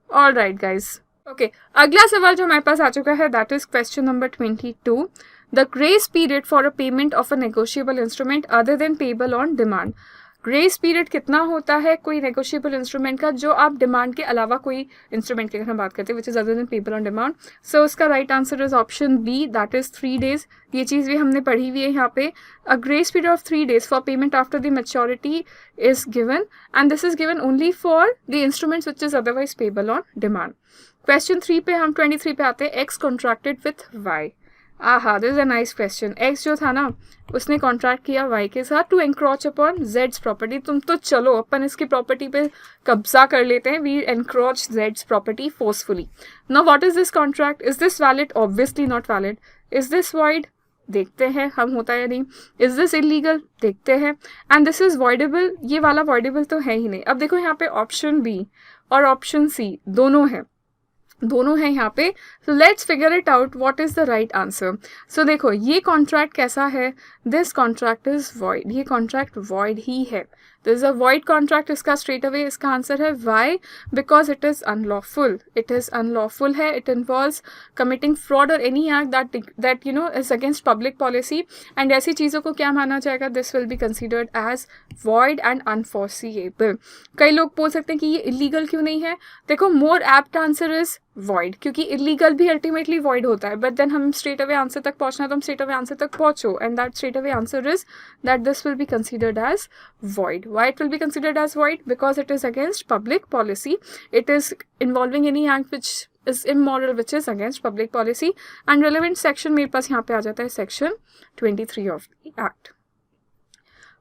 All right guys. Okay, अगला सवाल जो हमारे पास आ चुका है that is question number 22. The grace period for a payment of a negotiable instrument other than payable on demand. Grace period कितना होता है कोई नेगोशिएबल इंस्ट्रूमेंट का जो आप डिमांड के अलावा कोई इंस्ट्रूमेंट की अगर हम बात करते हैं which is other than payable on demand. So उसका right answer is option B, that is 3 days. ये चीज़ भी हमने पढ़ी हुई है यहाँ पे. A grace period of 3 days for payment after the maturity is given and this is given only for the instruments which is otherwise payable on demand. Question 3 पे हम 23 पे आते हैं. X contracted with Y. Aha, this is a nice question. X जो था ना उसने contract किया वाई के साथ टू एनक्रोच अपॉन जेड्स प्रॉपर्टी. तुम तो चलो अपन इसकी प्रॉपर्टी पे कब्जा कर लेते हैं. वी एनक्रोच जेड्स property forcefully. Now what is this contract? Is this valid? Obviously not valid. Is this void? देखते हैं हम होता है या नहीं. Is this illegal? देखते हैं. And this is voidable? ये वाला वॉइडेबल तो है ही नहीं. अब देखो यहाँ पे ऑप्शन बी और ऑप्शन सी दोनों है, दोनों है यहाँ पे. So let's figure it out what is the right answer. So देखो ये कॉन्ट्रैक्ट कैसा है? This contract is void. ये कॉन्ट्रैक्ट वॉइड ही है. This is a void contract. इसका स्ट्रेट अवे इसका आंसर है why, because it is unlawful. It is unlawful है. इट इन्वॉल्व्स कमिटिंग फ्रॉड और any act that you no is against public policy. And ऐसी चीज़ों को क्या माना जाएगा? This will be considered as void and unenforceable. कई लोग बोल सकते हैं कि ये इलीगल क्यों नहीं है. देखो more apt answer is void, क्योंकि इलीगल भी अल्टीमेटली वॉइड होता है. बट देन हम स्ट्रेट अवे आंसर तक पहुंचना तो हम स्ट्रेट अवे आंसर तक पहुंचो. And that straight away answer is that this will be considered as void. Why it will be considered as void? Because it is against public policy. It is involving any act which is immoral, which is against public policy. And relevant section मेरे पास यहाँ पे आ जाता है section 23 of the act.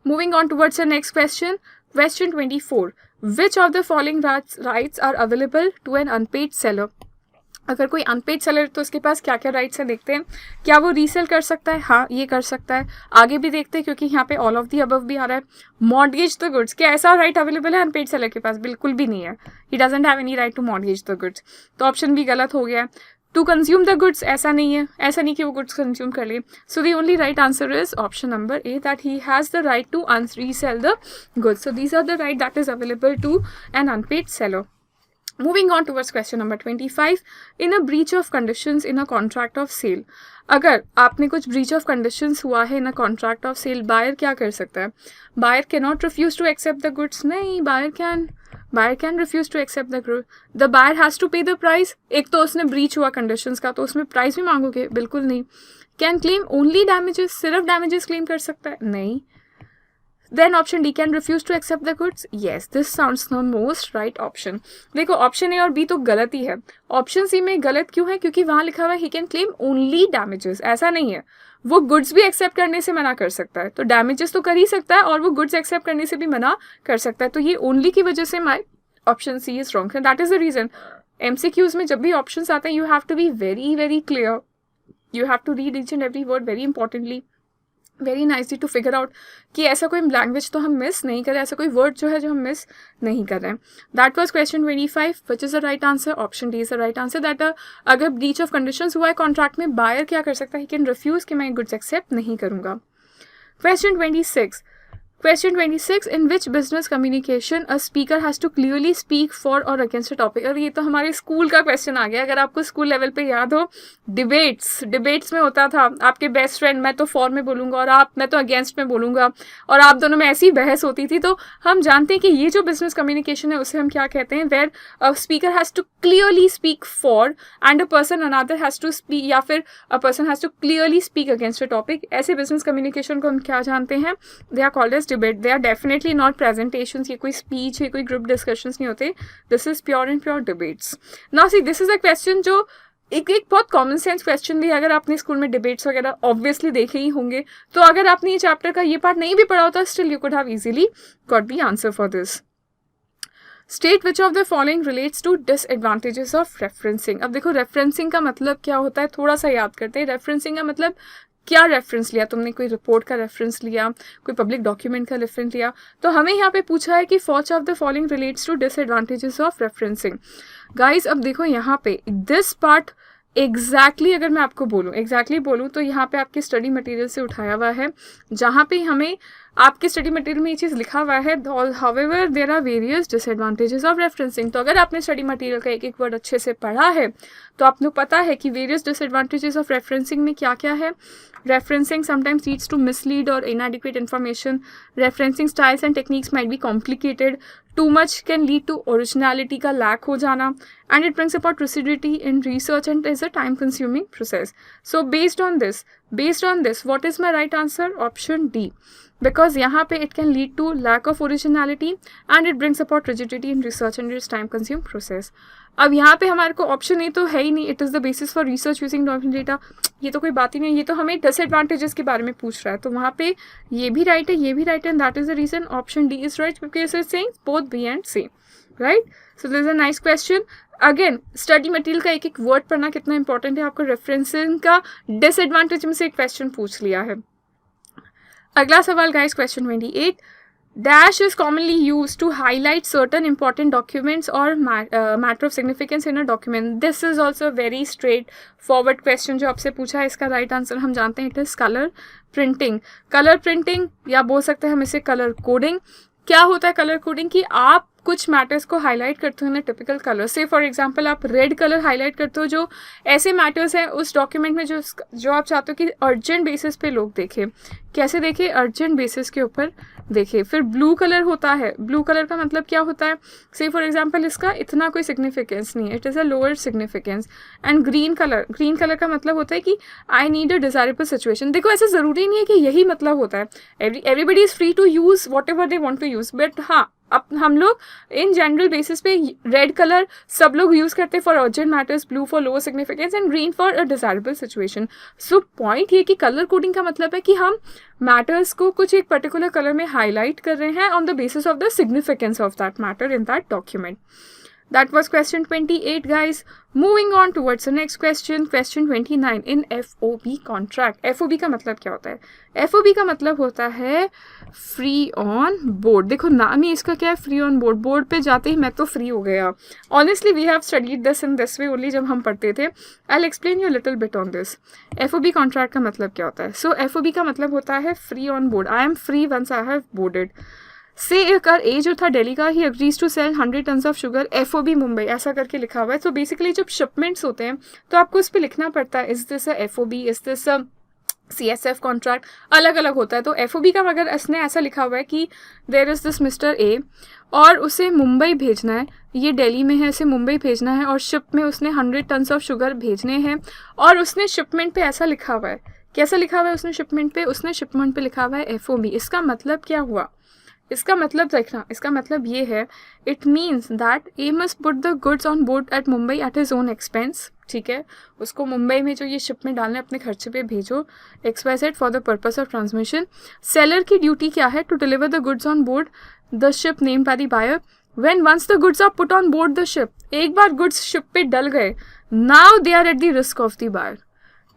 Moving on towards the next question. Question 24. Which of the following rights are available to an unpaid seller? अगर कोई unpaid seller तो उसके पास क्या क्या राइट्स हैं देखते हैं. क्या वो रीसेल कर सकता है? हाँ, ये कर सकता है. आगे भी देखते हैं क्योंकि यहाँ पे ऑल ऑफ दी अबव भी आ रहा है. मॉर्गेज द गुड्स, क्या ऐसा राइट अवेलेबल है अनपेड सेलर के पास? बिल्कुल भी नहीं है. He doesn't have any right to mortgage the goods. तो ऑप्शन भी गलत हो गया. टू कंज्यूम द गुड्स, ऐसा नहीं है, ऐसा नहीं कि वो गुड्स कंज्यूम कर ले. So the only right answer is option number A, that he has the right to resell the goods. So these are the right that is available to an unpaid seller. Moving on towards question number 25. In a breach of conditions in a contract of sale. अगर आपने कुछ breach of conditions हुआ है in a contract of sale, buyer क्या कर सकता है? Buyer cannot refuse to accept the goods. नहीं, buyer can refuse to accept the goods. The buyer has to pay the price. एक तो उसने breach हुआ conditions का तो उसमें price भी मांगोगे? बिल्कुल नहीं. Can claim only damages. सिर्फ damages claim कर सकता है? नहीं. Then option D, can refuse to accept the goods. Yes, this sounds the most right option. देखो ऑप्शन ए और बी तो गलत ही है. ऑप्शन सी में गलत क्यों है? क्योंकि वहाँ लिखा हुआ है he can claim only damages. ऐसा नहीं है. वो गुड्स भी एक्सेप्ट करने से मना कर सकता है. तो डैमेजेस तो कर ही सकता है और वो गुड्स एक्सेप्ट करने से भी मना कर सकता है. तो ये ओनली की वजह से my option C is wrong. That is the reason. MCQs में जब भी ऑप्शन आते हैं you have to be very very clear. You have to read each and every word very importantly, very nicely to figure out कि ऐसा कोई language तो हम मिस नहीं कर रहे, ऐसा कोई वर्ड जो है जो हम मिस नहीं कर रहे हैं. That was question 25. Which is the right answer? Option D is the right answer. That अगर ब्रीच ऑफ कंडीशंस हुआ है कॉन्ट्रैक्ट में, बायर क्या कर सकता है? ही कैन रिफ्यूज कि मैं गुड्स एक्सेप्ट नहीं करूंगा. Question 26. Question 26, in which business communication a speaker has to clearly speak for or against a topic? और ये तो हमारे स्कूल का क्वेश्चन आ गया. अगर आपको स्कूल लेवल पे याद हो, डिबेट्स में होता था आपके बेस्ट फ्रेंड, मैं तो फॉर में बोलूँगा और मैं तो अगेंस्ट में बोलूँगा, और आप दोनों में ऐसी बहस होती थी. तो हम जानते हैं कि ये जो बिजनेस कम्युनिकेशन है उसे हम क्या कहते हैं, where a speaker has to clearly speak for and a person another has to speak, या फिर a person has to clearly speak against a topic. ऐसे बिजनेस कम्युनिकेशन को हम क्या जानते हैं? They are called as debate. They are definitely not presentations. ये कोई स्पीच है, कोई ग्रुप डिस्कशंस नहीं होते. This is pure and pure debates. Now see, this is a question जो एक बहुत कॉमन सेंस क्वेश्चन भी है. अगर आपने स्कूल में डिबेट्स वगैरह ऑब्वियसली देखे ही होंगे, तो अगर आपने ये चैप्टर का ये पार्ट नहीं भी पढ़ा होता, still you could have easily got the answer for this. State which of the following relates to disadvantages of referencing. अब देखो, रेफरेंसिंग का मतलब क्या होता है, थोड़ा सा याद करते हैं. रेफरेंसिंग का मतलब क्या रेफरेंस लिया तुमने? कोई रिपोर्ट का रेफरेंस लिया, कोई पब्लिक डॉक्यूमेंट का रेफरेंस लिया. तो हमें यहाँ पे पूछा है कि which of the following relates to disadvantages of referencing. Guys, अब देखो यहाँ पे दिस पार्ट एग्जैक्टली अगर मैं आपको बोलूँ तो यहाँ पे आपके स्टडी मटेरियल से उठाया हुआ है, जहाँ पे हमें आपके स्टडी मटेरियल में ये चीज़ लिखा हुआ है. However there are various disadvantages of referencing. तो अगर आपने स्टडी मटेरियल का एक एक वर्ड अच्छे से पढ़ा है तो आपको पता है कि वेरियस डिसएडवांटेजेस ऑफ रेफरेंसिंग में क्या क्या है. Referencing sometimes leads to mislead or inadequate information. Referencing styles and techniques might be complicated. Too much can lead to originality का lack हो जाना. And it brings about rigidity in research and is a time consuming process. So based on this, what is my right answer? Option D. Because यहाँ पे it can lead to lack of originality and it brings about rigidity in research and it is time consuming process. अब यहाँ पे हमारे को option A तो है ही नहीं. It is the basis for research using document data. ये तो कोई बात ही नहीं. ये तो हमें डिसएडवांटेजेस के बारे में पूछ रहा है. तो वहाँ पे ये भी राइट है, ये भी राइट है, and that is the reason option D is right, because it saying both B and C. Right. So this is a nice question. Again, study material का एक एक वर्ड पढ़ना कितना इंपॉर्टेंट है. आपको रेफरेंसिंग का डिसएडवांटेज में से एक क्वेश्चन पूछ लिया है. अगला सवाल guys, question 28. Dash is commonly used to highlight certain important documents or matter of significance in a document. This is also a very straightforward question जो आपसे पूछा है. इसका right answer हम जानते हैं, it is color printing. Color printing या बोल सकते हैं हम इसे color coding. क्या होता है कलर कोडिंग? कि आप कुछ मैटर्स को हाईलाइट करते हो ना टिपिकल कलर से. फॉर एग्जांपल, आप रेड कलर हाईलाइट करते हो जो ऐसे मैटर्स हैं उस डॉक्यूमेंट में जो आप चाहते हो कि अर्जेंट बेसिस पे लोग देखें. कैसे देखें? अर्जेंट बेसिस के ऊपर देखें. फिर ब्लू कलर होता है. ब्लू कलर का मतलब क्या होता है? से फॉर एग्जांपल, इसका इतना कोई सिग्निफिकेंस नहीं है, it is a lower significance. And green colour का मतलब होता है कि I need a desirable situation. देखो, ऐसा ज़रूरी नहीं है कि यही मतलब होता है. Everybody is free to use whatever they want to use. But हाँ, अब हम लोग इन जनरल बेसिस पे रेड कलर सब लोग यूज़ करते हैं for urgent matters, blue for lower significance and green for a desirable situation. So point ये कि कलर कोडिंग का मतलब है कि हम मैटर्स को कुछ एक पर्टिकुलर कलर में हाईलाइट कर रहे हैं on the basis of the significance of that matter in that document. That was question 28, guys. Moving on towards the next question, question 29. In FOB contract, FOB का मतलब क्या होता है? FOB का मतलब होता है फ्री ऑन बोर्ड. देखो नाम ही इसका क्या है, फ्री ऑन बोर्ड. बोर्ड पे जाते ही मैं तो फ्री हो गया. Honestly we have studied this in this way only जब हम पढ़ते थे. I will explain you little bit on this. FOB contract का मतलब क्या होता है? सो FOB का मतलब होता है free on board. I am free once I have boarded. Say एक ए जो था दिल्ली का, he agrees to sell 100 tons of sugar FOB Mumbai, ऐसा करके लिखा हुआ है. तो बेसिकली जब शिपमेंट्स होते हैं तो आपको उस पर लिखना पड़ता है is this a FOB, is this a CSF contract. अलग अलग होता है. तो FOB का अगर इसने ऐसा लिखा हुआ है कि there is this mister A और उसे मुंबई भेजना है, ये दिल्ली में है, उसे मुंबई भेजना है और शिप में उसने 100 टन्स ऑफ शुगर भेजने हैं और उसने शिपमेंट पे ऐसा लिखा हुआ है. कैसा लिखा हुआ है उसने शिपमेंट पे लिखा हुआ है FOB. इसका मतलब क्या हुआ? इसका मतलब देखना, इसका मतलब ये है, it means that A must put the goods on board at Mumbai at his own expense. ठीक है, उसको मुंबई में जो ये शिप में डालना है अपने खर्चे पे भेजो XYZ for the purpose of transmission. Seller की ड्यूटी क्या है? To deliver the goods on board the ship name by the buyer. When once the goods are put on board the ship, एक बार गुड्स शिप पे डल गए, now they are at the risk of the buyer.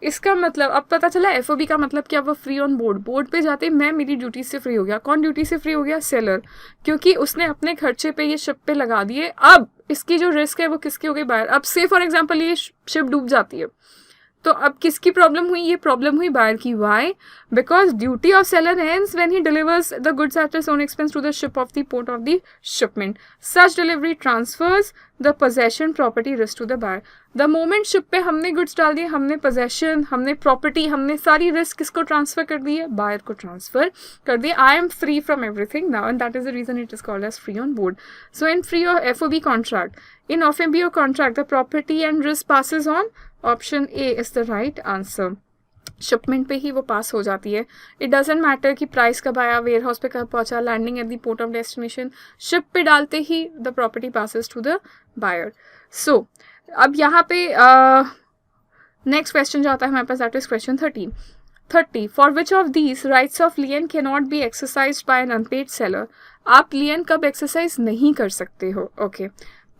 इसका मतलब अब पता चला FOB का मतलब क्या? वो फ्री ऑन बोर्ड. बोर्ड पे जाते मैं मेरी ड्यूटी से फ्री हो गया. कौन ड्यूटी से फ्री हो गया? सेलर, क्योंकि उसने अपने खर्चे पे ये शिप पे लगा दिए. अब इसकी जो रिस्क है वो किसकी हो गई? बायर. अब से फॉर एग्जांपल ये शिप डूब जाती है तो अब किसकी प्रॉब्लम हुई? ये प्रॉब्लम हुई बायर की. Why? Because duty of seller ends when he delivers the goods at his own expense to the ship of the port of the shipment. Such delivery transfers the possession property risk to the buyer. The moment ship पे हमने goods डाल दिए, हमने possession, हमने property, हमने सारी risk किसको transfer कर दी है? buyer को ट्रांसफर कर दिया. I am free from everything now, and that is the reason it is called as free on board. So in free or FOB contract, in FOB contract, the property and risk passes on. Option A is the right answer. Shipment पे ही वो pass हो जाती है. It doesn't matter कि price कब आया, warehouse पे कब पहुंचा, landing at the port of destination, ship पे डालते ही the property passes to the buyer. So अब यहाँ पे नेक्स्ट क्वेश्चन जाता है हमारे पास, that is question 30. For which of these rights of lien can not be exercised by an unpaid seller. आप लियन कब एक्सरसाइज नहीं कर सकते हो? ओके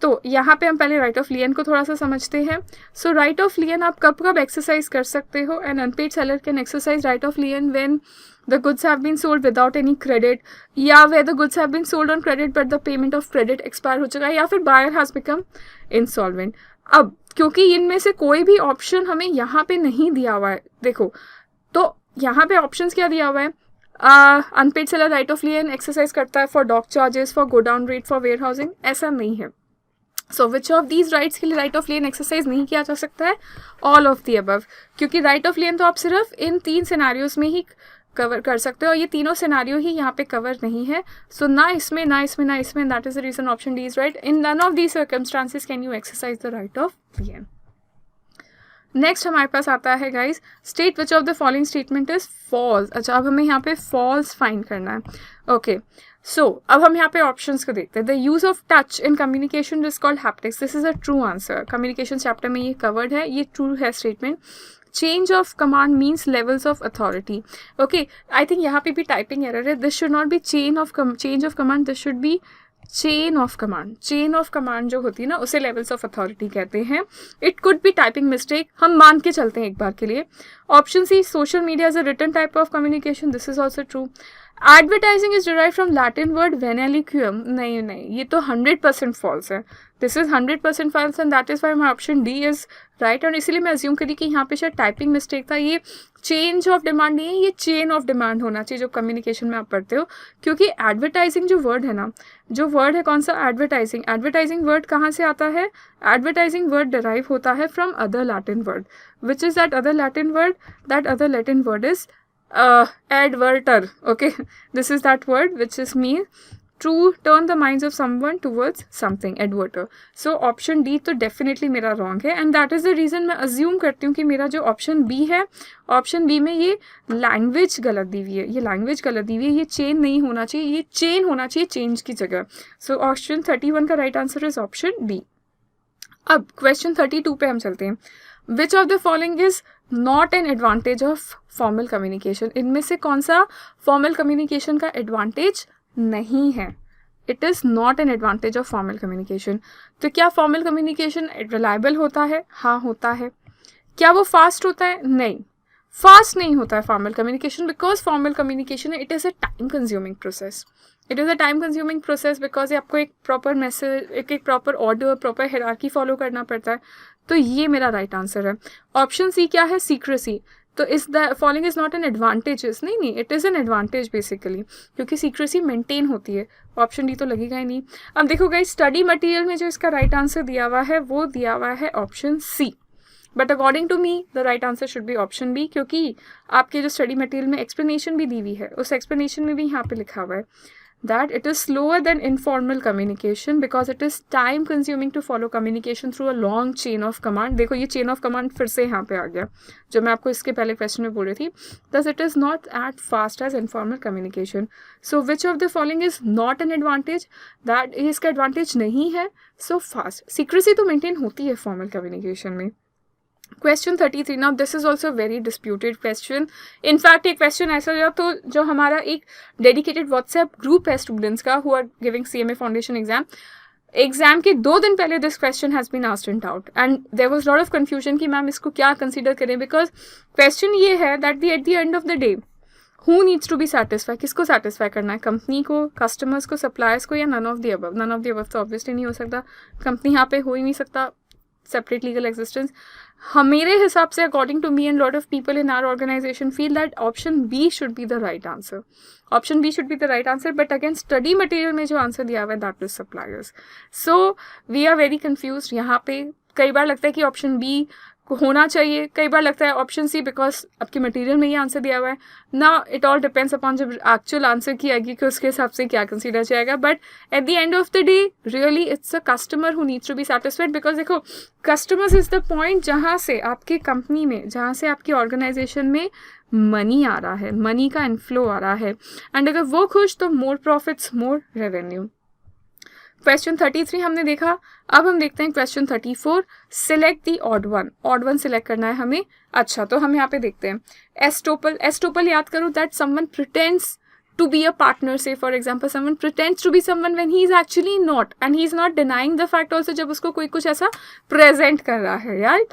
तो यहाँ पे हम पहले राइट ऑफ लियन को थोड़ा सा समझते हैं. सो राइट ऑफ लियन आप कब कब एक्सरसाइज कर सकते हो? An unpaid seller can exercise right of lien when the goods have been sold without any credit, या where the goods have been sold on credit but the payment of credit expire हो चुका है, या फिर buyer has become insolvent. अब क्योंकि इनमें से कोई भी ऑप्शन हमें यहाँ पे नहीं दिया हुआ है, देखो तो यहाँ पे ऑप्शन क्या दिया हुआ है? Unpaid seller right of lien exercise करता है for dock charges, for godown rate, for warehousing, ऐसा नहीं है. So which of these rights के लिए राइट ऑफ लियन एक्सरसाइज नहीं किया जा सकता है? All of the above. क्योंकि राइट ऑफ लियन तो आप सिर्फ इन 3 सिनारियोज में ही कवर कर सकते हो, और ये तीनों सिनारियो ही यहाँ पे कवर नहीं है. सो ना इसमें, ना इसमें, ना इसमें. That is the reason option D is right. In none of these circumstances can you exercise the right of lien. Next हमारे पास आता है guys, state which of the following statement is false. अच्छा अब हमें यहाँ पे फॉल्स फाइंड करना है. ओके सो अब हम यहाँ पे ऑप्शंस को देखते हैं. The use of touch in communication is called haptics. This is a true answer. Communication chapter में ये कवर्ड है, ये ट्रू है statement. Change of command means levels of authority. Okay I think यहाँ पे भी टाइपिंग एरर है. This should not be change of command, this should be chain of command. Chain of command जो होती है ना, उसे लेवल्स ऑफ अथॉरिटी कहते हैं. It could be typing mistake, हम मान के चलते हैं एक बार के लिए. Option C, social media is a written type of communication. This is also true. Advertising is derive from Latin word venelicum. नहीं, ये तो 100% फॉल्स है. This is 100% false and that is why my option D is right. और इसीलिए मैं assume करी कि यहाँ पे शायद टाइपिंग मिस्टेक था. ये चेंज ऑफ डिमांड नहीं है, ये चेन ऑफ डिमांड होना चाहिए जो कम्युनिकेशन में आप पढ़ते हो. क्योंकि एडवर्टाइजिंग जो वर्ड है ना, जो वर्ड है कौन सा? एडवर्टाइजिंग वर्ड कहाँ से आता है? एडवर्टाइजिंग वर्ड डिराइव होता है from other Latin word. Which is that other Latin word? That other Latin word is adverter. Okay, this is that word which is mean to turn the minds of someone towards something. Adverter. So option D तो definitely मेरा wrong है, and that is the reason मैं assume करती हूँ कि मेरा जो option B है, option B में ये language गलत दी हुई है. ये language गलत दी हुई है, ये chain नहीं होना चाहिए, ये chain होना चाहिए change की जगह. So option 31 का right answer is option D. अब question 32 पे हम चलते हैं. Which of the following is not an advantage of formal communication? इनमें से कौन सा formal communication का advantage नहीं है? It is not an advantage of formal communication. तो क्या formal communication reliable होता है? हाँ होता है. क्या वो fast होता है? नहीं, fast नहीं होता है formal communication, because formal communication it is a time consuming process. It is a time consuming process because आपको एक प्रॉपर मैसेज, एक proper order, proper hierarchy follow करना पड़ता है. तो ये मेरा राइट आंसर है. ऑप्शन सी क्या है? सीक्रेसी. तो इस the following is not an advantage. नहीं, it is an advantage basically, क्योंकि सीक्रेसी मेंटेन होती है. ऑप्शन डी तो लगेगा ही नहीं. अब देखो गाइस, स्टडी मटेरियल में जो इसका राइट आंसर दिया हुआ है वो दिया हुआ है option C. But according to me the right answer should be option B, क्योंकि आपके जो स्टडी मटेरियल में एक्सप्लेनेशन भी दी हुई है, उस एक्सप्लेनेशन में भी यहाँ पे लिखा हुआ है that it is slower than informal communication because it is time consuming to follow communication through a long chain of command. देखो ये chain of command फिर से यहाँ पे आ गया जो मैं आपको इसके पहले क्वेश्चन में बोल रही थी. Thus it is not as fast as informal communication. So which of the following is not an advantage? That इसका advantage नहीं है. So fast. Secrecy तो maintain होती है formal communication में. Question 33. Now this is also a very disputed question. In fact एक question ऐसा जो तो जो हमारा एक dedicated WhatsApp group है students का who are giving CMA Foundation exam के 2 दिन पहले this question has been asked in doubt and there was lot of confusion कि मैम इसको क्या consider करें, because question ये है that at the end of the day who needs to be satisfied? किसको satisfy करना है? कंपनी को, कस्टमर्स को, सप्लायर्स को, या none of the above? None of the above तो obviously नहीं हो सकता. कंपनी यहाँ पे हो ही नहीं सकता, separate legal existence. मेरे हिसाब से according to me and lot of people in our organization feel that option B should be the right answer. Option B should be the right answer, but again study material में जो answer दिया हुआ है that is suppliers. So we are very confused. यहाँ पे कई बार लगता है कि ऑप्शन बी होना चाहिए, कई बार लगता है ऑप्शन सी, बिकॉज आपके मटेरियल में ये आंसर दिया हुआ है ना. इट ऑल डिपेंड्स अपॉन जब एक्चुअल आंसर की आएगी कि उसके हिसाब से क्या कंसीडर जाएगा. But at the end of the day really it's a customer who needs to be satisfied, because देखो कस्टमर्स इज द पॉइंट जहाँ से आपके कंपनी में, जहाँ से आपकी ऑर्गेनाइजेशन में मनी आ रहा है, मनी का इनफ्लो आ रहा है. एंड अगर वो खुश तो मोर प्रॉफिट्स, मोर रेवेन्यू. क्वेश्चन 33 हमने देखा. अब हम देखते हैं question 34. Select the odd one. Odd one select करना है हमें. अच्छा, तो हम यहाँ पे देखते हैं एस्टोपल. एस्टोपल याद करो that someone pretends to be a partner. Say for example someone pretends to be someone when he is actually not, and he is not denying the fact also जब उसको कोई कुछ ऐसा प्रेजेंट कर रहा है यार.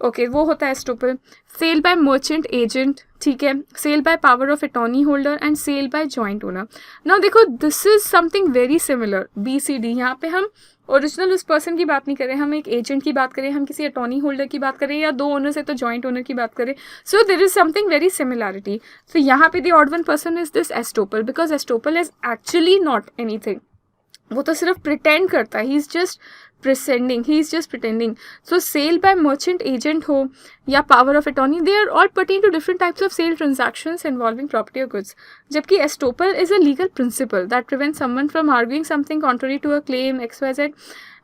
ओके, वो होता है estoppel. Sale by merchant agent, ठीक है. Sale by power of attorney holder and sale by joint owner. Now देखो this is something very similar. BCD, यहाँ पे हम ओरिजिनल उस पर्सन की बात नहीं करें, हम एक एजेंट की बात करें, हम किसी अटॉर्नी होल्डर की बात करें, या दो ओनर्स है तो जॉइंट ओनर की बात करें. So there is something very similarity. So यहाँ पे the odd one person is this estoppel, because estoppel is actually not anything. वो तो सिर्फ प्रिटेंड करता है, he is just pretending, he is just pretending. So sale by merchant agent हो या power of attorney, they are all pertain to different types of sale transactions involving property और goods. जबकि estoppel is a legal principal that prevents someone from arguing something contrary to a claim XYZ.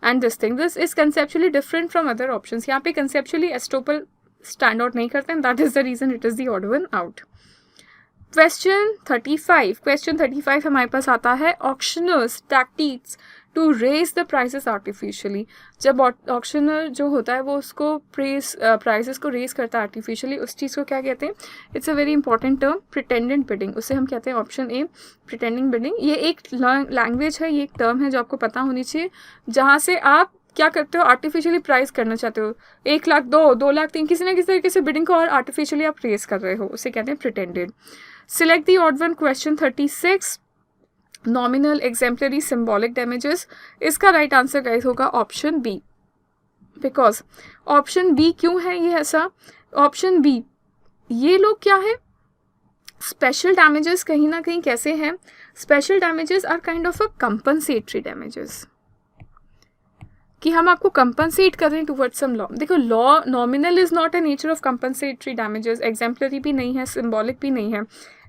And this is conceptually different from other options. यहाँ पे conceptually estoppel stand out नहीं करते, and that is the reason it is the odd one out. Question 35. Question 35 हमारे पास आता है auctioneers tactics to raise the prices artificially. जब auctioneer जो होता है वो उसको प्राइसेस को रेज करता है आर्टिफिशियली, उस चीज़ को क्या कहते हैं? It's a very important term, pretended bidding. उसे हम कहते हैं ऑप्शन ए प्रिटेंडिंग बिडिंग. ये एक लैंग्वेज है, ये एक टर्म है जो आपको पता होनी चाहिए, जहाँ से आप क्या करते हो, आर्टिफिशियली प्राइस करना चाहते हो. 1 लाख 2 लाख 3, किसी ना किसी तरीके से बिडिंग को और आर्टिफिशियली आप रेज कर रहे हो, उसे कहते हैं pretended. Select the odd one. Question 36. Nominal, exemplary, symbolic damages. इसका राइट आंसर गाइस होगा option B. Because option B क्यों है ये ऐसा? ऑप्शन बी, ये लोग क्या है, स्पेशल डैमेजेस कहीं ना कहीं कैसे हैं? Special damages are kind of a compensatory damages, कि हम आपको कंपनसेट कर रहे हैं टुवर्ड्स सम लॉ. देखो law, nominal is not a nature of compensatory damages, exemplary भी नहीं है, सिम्बॉलिक भी नहीं है.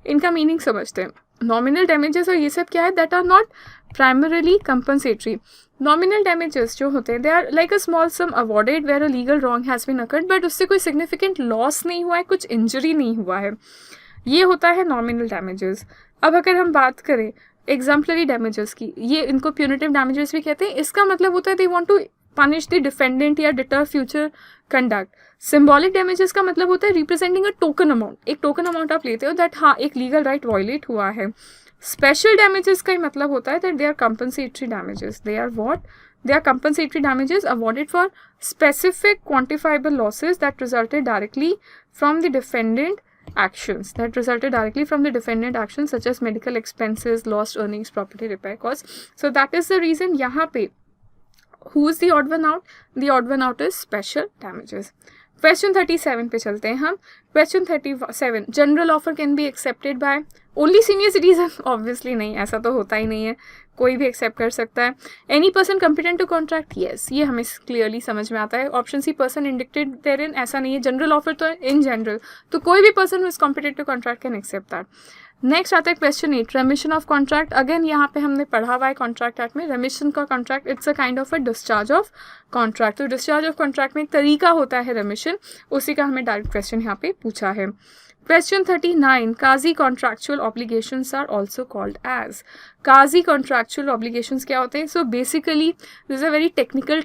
इनका मीनिंग समझते हैं. नॉमिनल डैमेजेस और ये सब क्या है, that are not primarily compensatory. Nominal damages जो होते हैं they are like a small sum awarded where a legal wrong has been occurred, but उससे कोई सिग्निफिकेंट लॉस नहीं हुआ है, कुछ इंजरी नहीं हुआ है. ये होता है नॉमिनल डैमेजेस. अब अगर हम बात करें एग्जाम्पलरी डैमेजेस की, ये इनको प्यूनिटिव डैमेजेस भी कहते हैं. इसका मतलब होता है they want to punish the defendant या deter future conduct. Symbolic damages का मतलब होता है रिप्रेजेंटिंग अ टोकन अमाउंट. एक टोकन अमाउंट आप लेते हो दैट हाँ एक लीगल राइट वायलेट हुआ है. स्पेशल डैमेजेस का ही मतलब होता है that they are compensatory damages. They are what? They are compensatory damages awarded for specific quantifiable losses that resulted directly from the defendant actions, such as medical expenses, lost earnings, property repair costs. So that is the reason यहाँ पे who is the odd one out? The odd one out is special damages. Question 37 पे चलते हैं हम. Question 37. General offer can be accepted by only senior citizen. Obviously नहीं, ऐसा तो होता ही नहीं है, कोई भी एक्सेप्ट कर सकता है. Any person competent to contract, yes, ये हमें क्लियरली समझ में आता है. Option C person indicated therein, ऐसा नहीं है. जनरल ऑफर तो इन जनरल, तो कोई भी person who is competent to contract can accept that. Next आता है question 8. Remission of contract. Again यहाँ पे हमने पढ़ा हुआ है कॉन्ट्रैक्ट एक्ट में, रेमिशन का contract it's a kind of a discharge of contract. तो डिस्चार्ज ऑफ कॉन्ट्रैक्ट में एक तरीका होता है रेमिशन, उसी का हमें डायरेक्ट क्वेश्चन यहाँ पे पूछा है. Question 39. Quasi contractual obligations are also called as. Quasi contractual obligations क्या होते हैं? So basically this is a very technical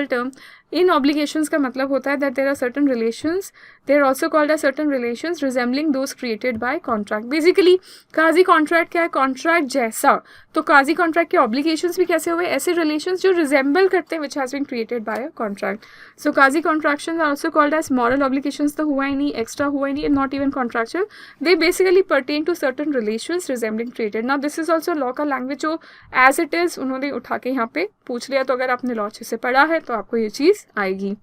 term. In obligations का मतलब होता है that there are certain relations. They are also called as certain relations resembling those created by contract. Basically quasi contract क्या है? Contract जैसा. तो quasi contract के obligations भी कैसे हुए? ऐसे relations जो resemble करते हैं which has been created by a contract. So quasi contractions are also called as moral obligations. तो हुआ ही नहीं, extra हुआ ही नहीं. not even contractual. They basically pertain to certain relations resembling traded. Now this is also law का language जो as it is उन्होंने उठा के यहाँ पे पूछ लिया, तो अगर आपने लॉ अच्छे से पढ़ा है तो आपको ये चीज़ आएगी.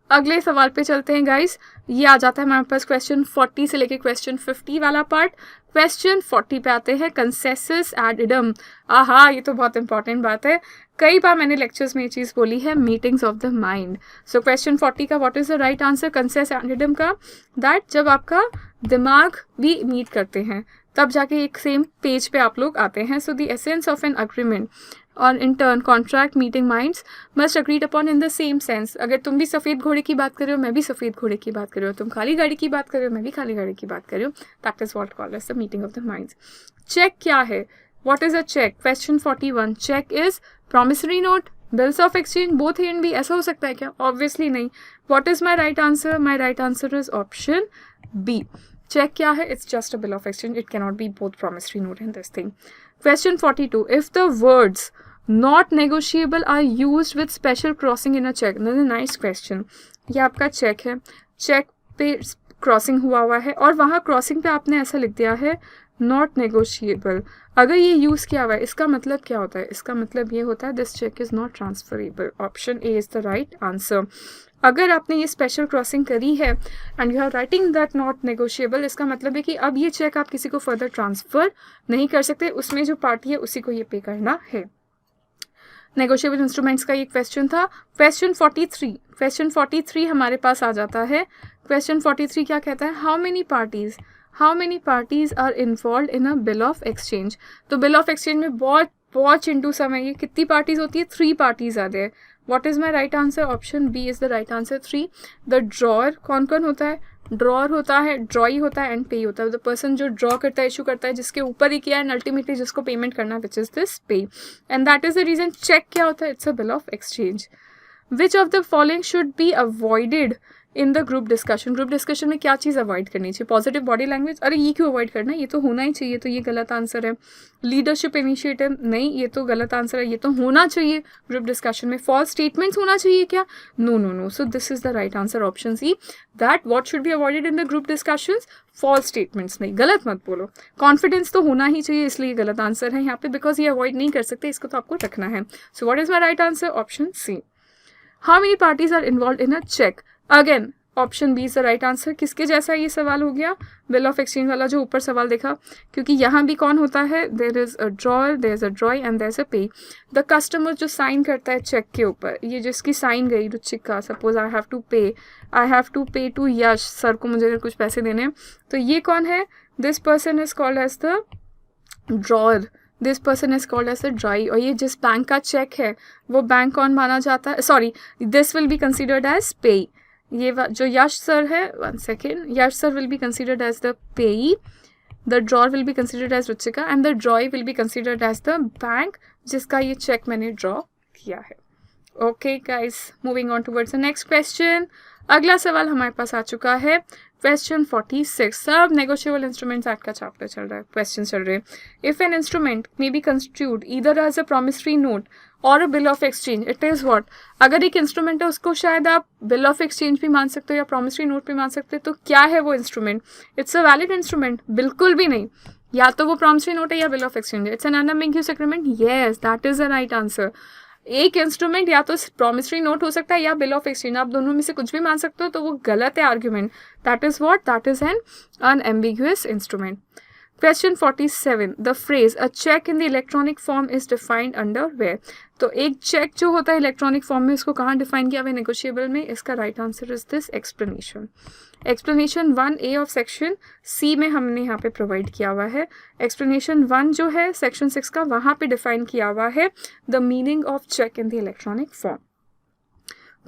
अगले सवाल पे चलते हैं गाइस. ये आ जाता है हमारे पास क्वेश्चन 40 से लेके क्वेश्चन 50 वाला पार्ट. क्वेश्चन 40 पे आते हैं कंसेसस एड इडम. आहा, ये तो बहुत इंपॉर्टेंट बात है. कई बार मैंने लेक्चर्स में ये चीज़ बोली है, meetings of the mind. So question 40 का what is the right answer consensus ad idem का? दैट जब आपका दिमाग भी मीट करते हैं तब जाके एक सेम पेज पे आप लोग आते हैं. So the essence of an agreement और in turn contract meeting minds must agreed upon in the same sense. अगर तुम भी सफ़ेद घोड़े की बात कर रहे हो, मैं भी सफ़ेद घोड़े की बात कर रही हो, तुम खाली गाड़ी की बात कर रहे हो, मैं भी खाली गाड़ी की बात कर रही हूँ, that is what called as the meeting of the minds. Check क्या है? What is a check? Question 41. Check is promissory note, bills of exchange, both A and B. ऐसा हो सकता है क्या? ऑब्वियसली नहीं. What is my right answer? My right answer is option B. Check क्या है? It's just a bill of exchange. It cannot be both promissory note and this thing. Question 42. If the words not negotiable are used with special crossing in a check. Nice question. ये आपका check है, check पे crossing हुआ है और वहाँ crossing पे आपने ऐसा लिख दिया है नॉट नेगोशिएबल. अगर ये यूज़ किया हुआ है, इसका मतलब क्या होता है? इसका मतलब ये होता है this check is not transferable. Option A is the right answer. अगर आपने ये स्पेशल क्रॉसिंग करी है and you are writing that not negotiable, इसका मतलब है कि अब ये चेक आप किसी को फर्दर ट्रांसफ़र नहीं कर सकते, उसमें जो पार्टी है उसी को ये पे करना है. नेगोशिएबल इंस्ट्रूमेंट्स का ये क्वेश्चन था. क्वेश्चन 43. क्वेश्चन 43 हमारे पास आ जाता है. क्वेश्चन 43 क्या कहता है? How many parties are involve in a bill of exchange. तो बिल ऑफ एक्सचेंज में बहुत चिंटू समय ये कितनी पार्टीज होती है? 3 पार्टीज आते हैं. What is my right answer? Option B is the right answer, 3. The drawer कौन कौन होता है? ड्रॉअर होता है, ड्रॉई होता है एंड पे होता है. द पर्सन जो ड्रॉ करता है, इशू करता है, जिसके ऊपर ही किया है एंड अल्टीमेटली जिसको पेमेंट करना, which is this pay. And that is the reason check क्या होता है? It's a bill of exchange. Which of the following should be avoided in the group discussion. Group discussion में क्या चीज़ avoid करनी चाहिए? Positive body language. अरे ये क्यों अवॉइड करना है? ये तो होना ही चाहिए, तो ये गलत आंसर है. लीडरशिप इनिशिएटिव, नहीं, ये तो गलत आंसर है, ये तो होना चाहिए ग्रुप डिस्कशन में. फॉल्स स्टेटमेंट्स होना चाहिए क्या? No. So this is the right answer, option C. That what should be avoided in the group discussions? False statements नहीं, गलत मत बोलो. कॉन्फिडेंस तो होना ही चाहिए, इसलिए गलत आंसर है यहाँ पे, बिकॉज ये अवॉइड नहीं कर सकते, इसको तो आपको रखना है. So what is my right answer? Option C. How many parties are involve in a check? Again option B is the right answer. किसके जैसा ये सवाल हो गया? बिल ऑफ एक्सचेंज वाला जो ऊपर सवाल देखा, क्योंकि यहाँ भी कौन होता है? There is a drawer, there is a drawee and there is a payee. The customer जो साइन करता है चेक के ऊपर, ये जिसकी साइन गई Ruchika, suppose I have to pay to Yash sir को, मुझे अगर कुछ पैसे देने हैं, तो ये कौन है? This person is called as the drawer, this person is called as the drawee. और ये जिस बैंक का चेक है वो बैंक कौन माना जाता है? Sorry, this will be considered as payee. ये जो यश सर है, 1 second, Yash sir will be considered as the payee, the drawer will be considered as Ruchika and the drawee will be considered as the bank जिसका ये cheque मैंने draw किया है. Okay guys, moving on towards the next question. अगला सवाल हमारे पास आ चुका है. क्वेश्चन 46. सब नेगोशिएबल इंस्ट्रूमेंट्स एक्ट का चैप्टर चल रहा है, क्वेश्चन चल रहे हैं. If an instrument may be constitute either as a promissory note और a bill of exchange, it is what? अगर एक इंस्ट्रूमेंट है उसको शायद आप बिल ऑफ एक्सचेंज भी मान सकते हो या प्रॉमिसरी नोट भी मान सकते हो, तो क्या है वो instrument? It's a valid instrument? बिल्कुल भी नहीं. या तो वो प्रॉमिसरी नोट है या बिल ऑफ एक्सचेंज है. It's an unambiguous agreement. Yes, that is the right answer. एक इंस्ट्रूमेंट या तो प्रॉमिसरी नोट हो सकता है या बिल ऑफ एक्सचेंज, आप दोनों में से कुछ भी मान सकते हो, तो वो गलत है argument. That is what? That is an unambiguous instrument. Question 47. The phrase a cheque in the electronic form is defined under where. तो एक चेक जो होता है इलेक्ट्रॉनिक फॉर्म में, उसको कहाँ डिफाइन किया हुआ है? नेगोशिएबल में. इसका right answer is this explanation. Explanation 1A of section C में हमने यहाँ पे प्रोवाइड किया हुआ है. एक्सप्लेनेशन 1 जो है सेक्शन 6 का, वहाँ पे डिफाइन किया हुआ है the meaning of check in the electronic form.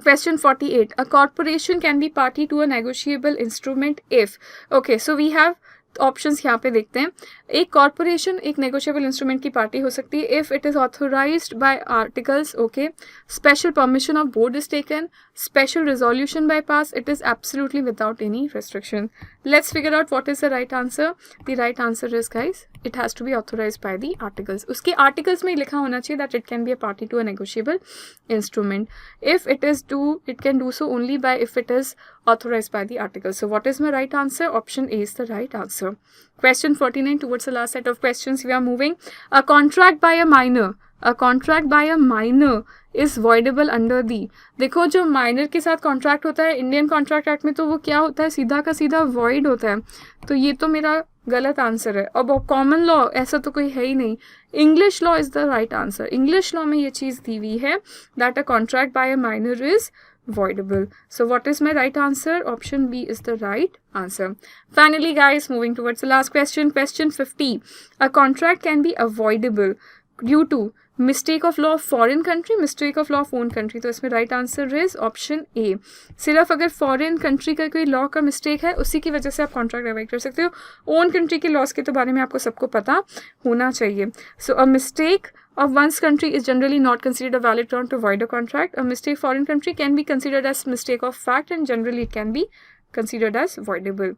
Question 48. A corporation can be party to a negotiable instrument if. Okay, so we have options यहाँ पे देखते हैं. एक कॉर्पोरेशन एक नेगोशिएबल इंस्ट्रूमेंट की पार्टी हो सकती है if it is authorised by articles, okay, special permission of board is taken, special resolution by pass, it is absolutely without any restriction. Let's figure out what is the right answer. The right answer is, guys, it has to be authorized by the articles. उसके articles में लिखा होना चाहिए that it can be a party to a negotiable instrument. If it is it can do so only by if it is authorized by the articles. So what is my right answer? Option A is the right answer. Question 49, towards the last set of questions we are moving. A contract by a minor is voidable under the. देखो जो minor के साथ contract होता है Indian contract act में, तो वो क्या होता है, सीधा का सीधा वॉइड होता है. तो ये तो मेरा गलत आंसर है. अब कॉमन लॉ ऐसा तो कोई है ही नहीं. English law is the right answer. English law में ये चीज़ दी हुई है that a contract by a minor is voidable. So what is my right answer? Option B is the right answer. Finally, guys, moving towards the last question. Question 50. A contract can be avoidable due to mistake of law of foreign country, mistake of law of own country. तो इसमें right answer is option A. सिर्फ अगर foreign country का कोई law का mistake है उसी की वजह से आप कॉन्ट्रैक्ट अवॉइड कर सकते हो. ओन कंट्री के लॉस के तो बारे में आपको सबको पता होना चाहिए. So a mistake of one's country is generally not considered a valid ground to void a contract. A mistake foreign country can be considered as mistake of fact and generally it can be considered as voidable.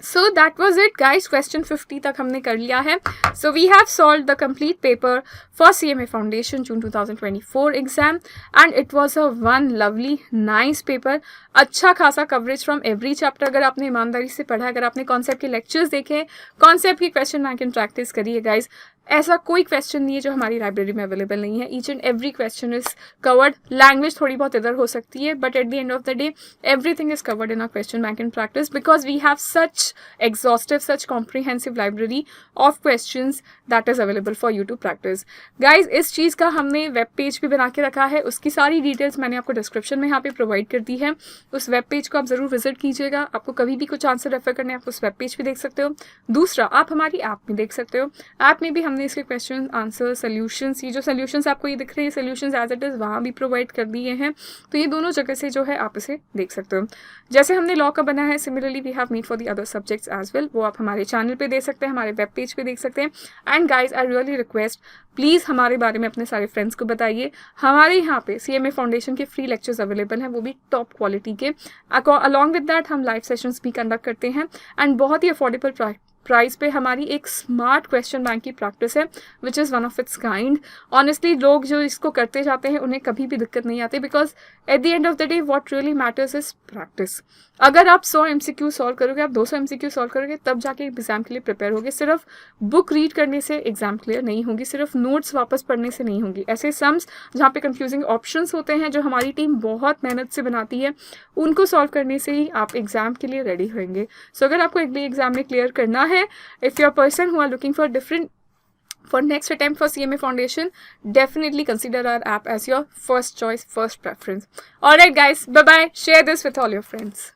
So that was it, guys. Question 50 तक हमने कर लिया है. So we have solved the complete paper for CMA Foundation June 2024 exam and it was a one lovely nice paper. अच्छा खासा coverage from every chapter. अगर आपने ईमानदारी से पढ़ा, अगर आपने कॉन्सेप्ट के लेक्चर्स देखे, कॉन्सेप्ट की क्वेश्चन बैंक एंड प्रैक्टिस करिए गाइज. ऐसा कोई क्वेश्चन नहीं है जो हमारी लाइब्रेरी में अवेलेबल नहीं है. Each and every question is covered. Language थोड़ी बहुत इधर हो सकती है but at the end of the day everything is covered in our question bank and practice because we have such exhaustive, such comprehensive library of questions that is available for you to practice. Guys, इस चीज़ का हमने web page भी बना के रखा है. उसकी सारी डिटेल्स मैंने आपको डिस्क्रिप्शन में यहाँ पे प्रोवाइड कर दी है. उस वेब पेज को आप ज़रूर विजिट कीजिएगा. आपको कभी भी कुछ आंसर रेफर करने आप उस वेब पेज पे देख सकते हो. दूसरा, आप हमारी ऐप में देख सकते हो. ऐप में भी हमने इसके क्वेश्चन आंसर सोल्यूशंस, ये जो सोल्यूशंस आपको ये दिख रहे हैं सोल्यूशंस एज इट इज़, वहाँ भी प्रोवाइड कर दिए हैं. तो ये दोनों जगह से जो है आप इसे देख सकते हो. जैसे हमने लॉ का बना है, similarly we have made for the other subjects as well. वो आप हमारे चैनल पे देख सकते हैं, हमारे वेब पेज पे देख सकते हैं. And guys, I really request, please हमारे बारे में अपने सारे फ्रेंड्स को बताइए. हमारे यहाँ पे CMA फाउंडेशन के फ्री लेक्चर्स अवेलेबल हैं, वो भी टॉप क्वालिटी के. अलॉन्ग विद दैट हम लाइव सेशंस भी कंडक्ट करते हैं एंड बहुत ही अफोर्डेबल प्राइस पे हमारी एक स्मार्ट क्वेश्चन बैंक की प्रैक्टिस है which is one of its kind. Honestly लोग जो इसको करते जाते हैं उन्हें कभी भी दिक्कत नहीं आती because at the end of the day what really matters is practice. अगर आप 100 MCQ सॉल्व करोगे, आप 200 MCQ सॉल्व करोगे, तब जाके एग्जाम के लिए प्रिपेयर होगे. सिर्फ बुक रीड करने से एग्जाम क्लियर नहीं होगी, सिर्फ नोट्स वापस पढ़ने से नहीं होगी. ऐसे सम्स जहाँ पे कंफ्यूजिंग ऑप्शंस होते हैं जो हमारी टीम बहुत मेहनत से बनाती है, उनको सॉल्व करने से ही आप एग्जाम के लिए रेडी होंगे. सो अगर आपको अगले एग्जाम में क्लियर करना है, if you're a person who are looking for next attempt for CMA Foundation, definitely consider our app as your first choice, first preference. Alright guys, bye bye. Share this with all your friends.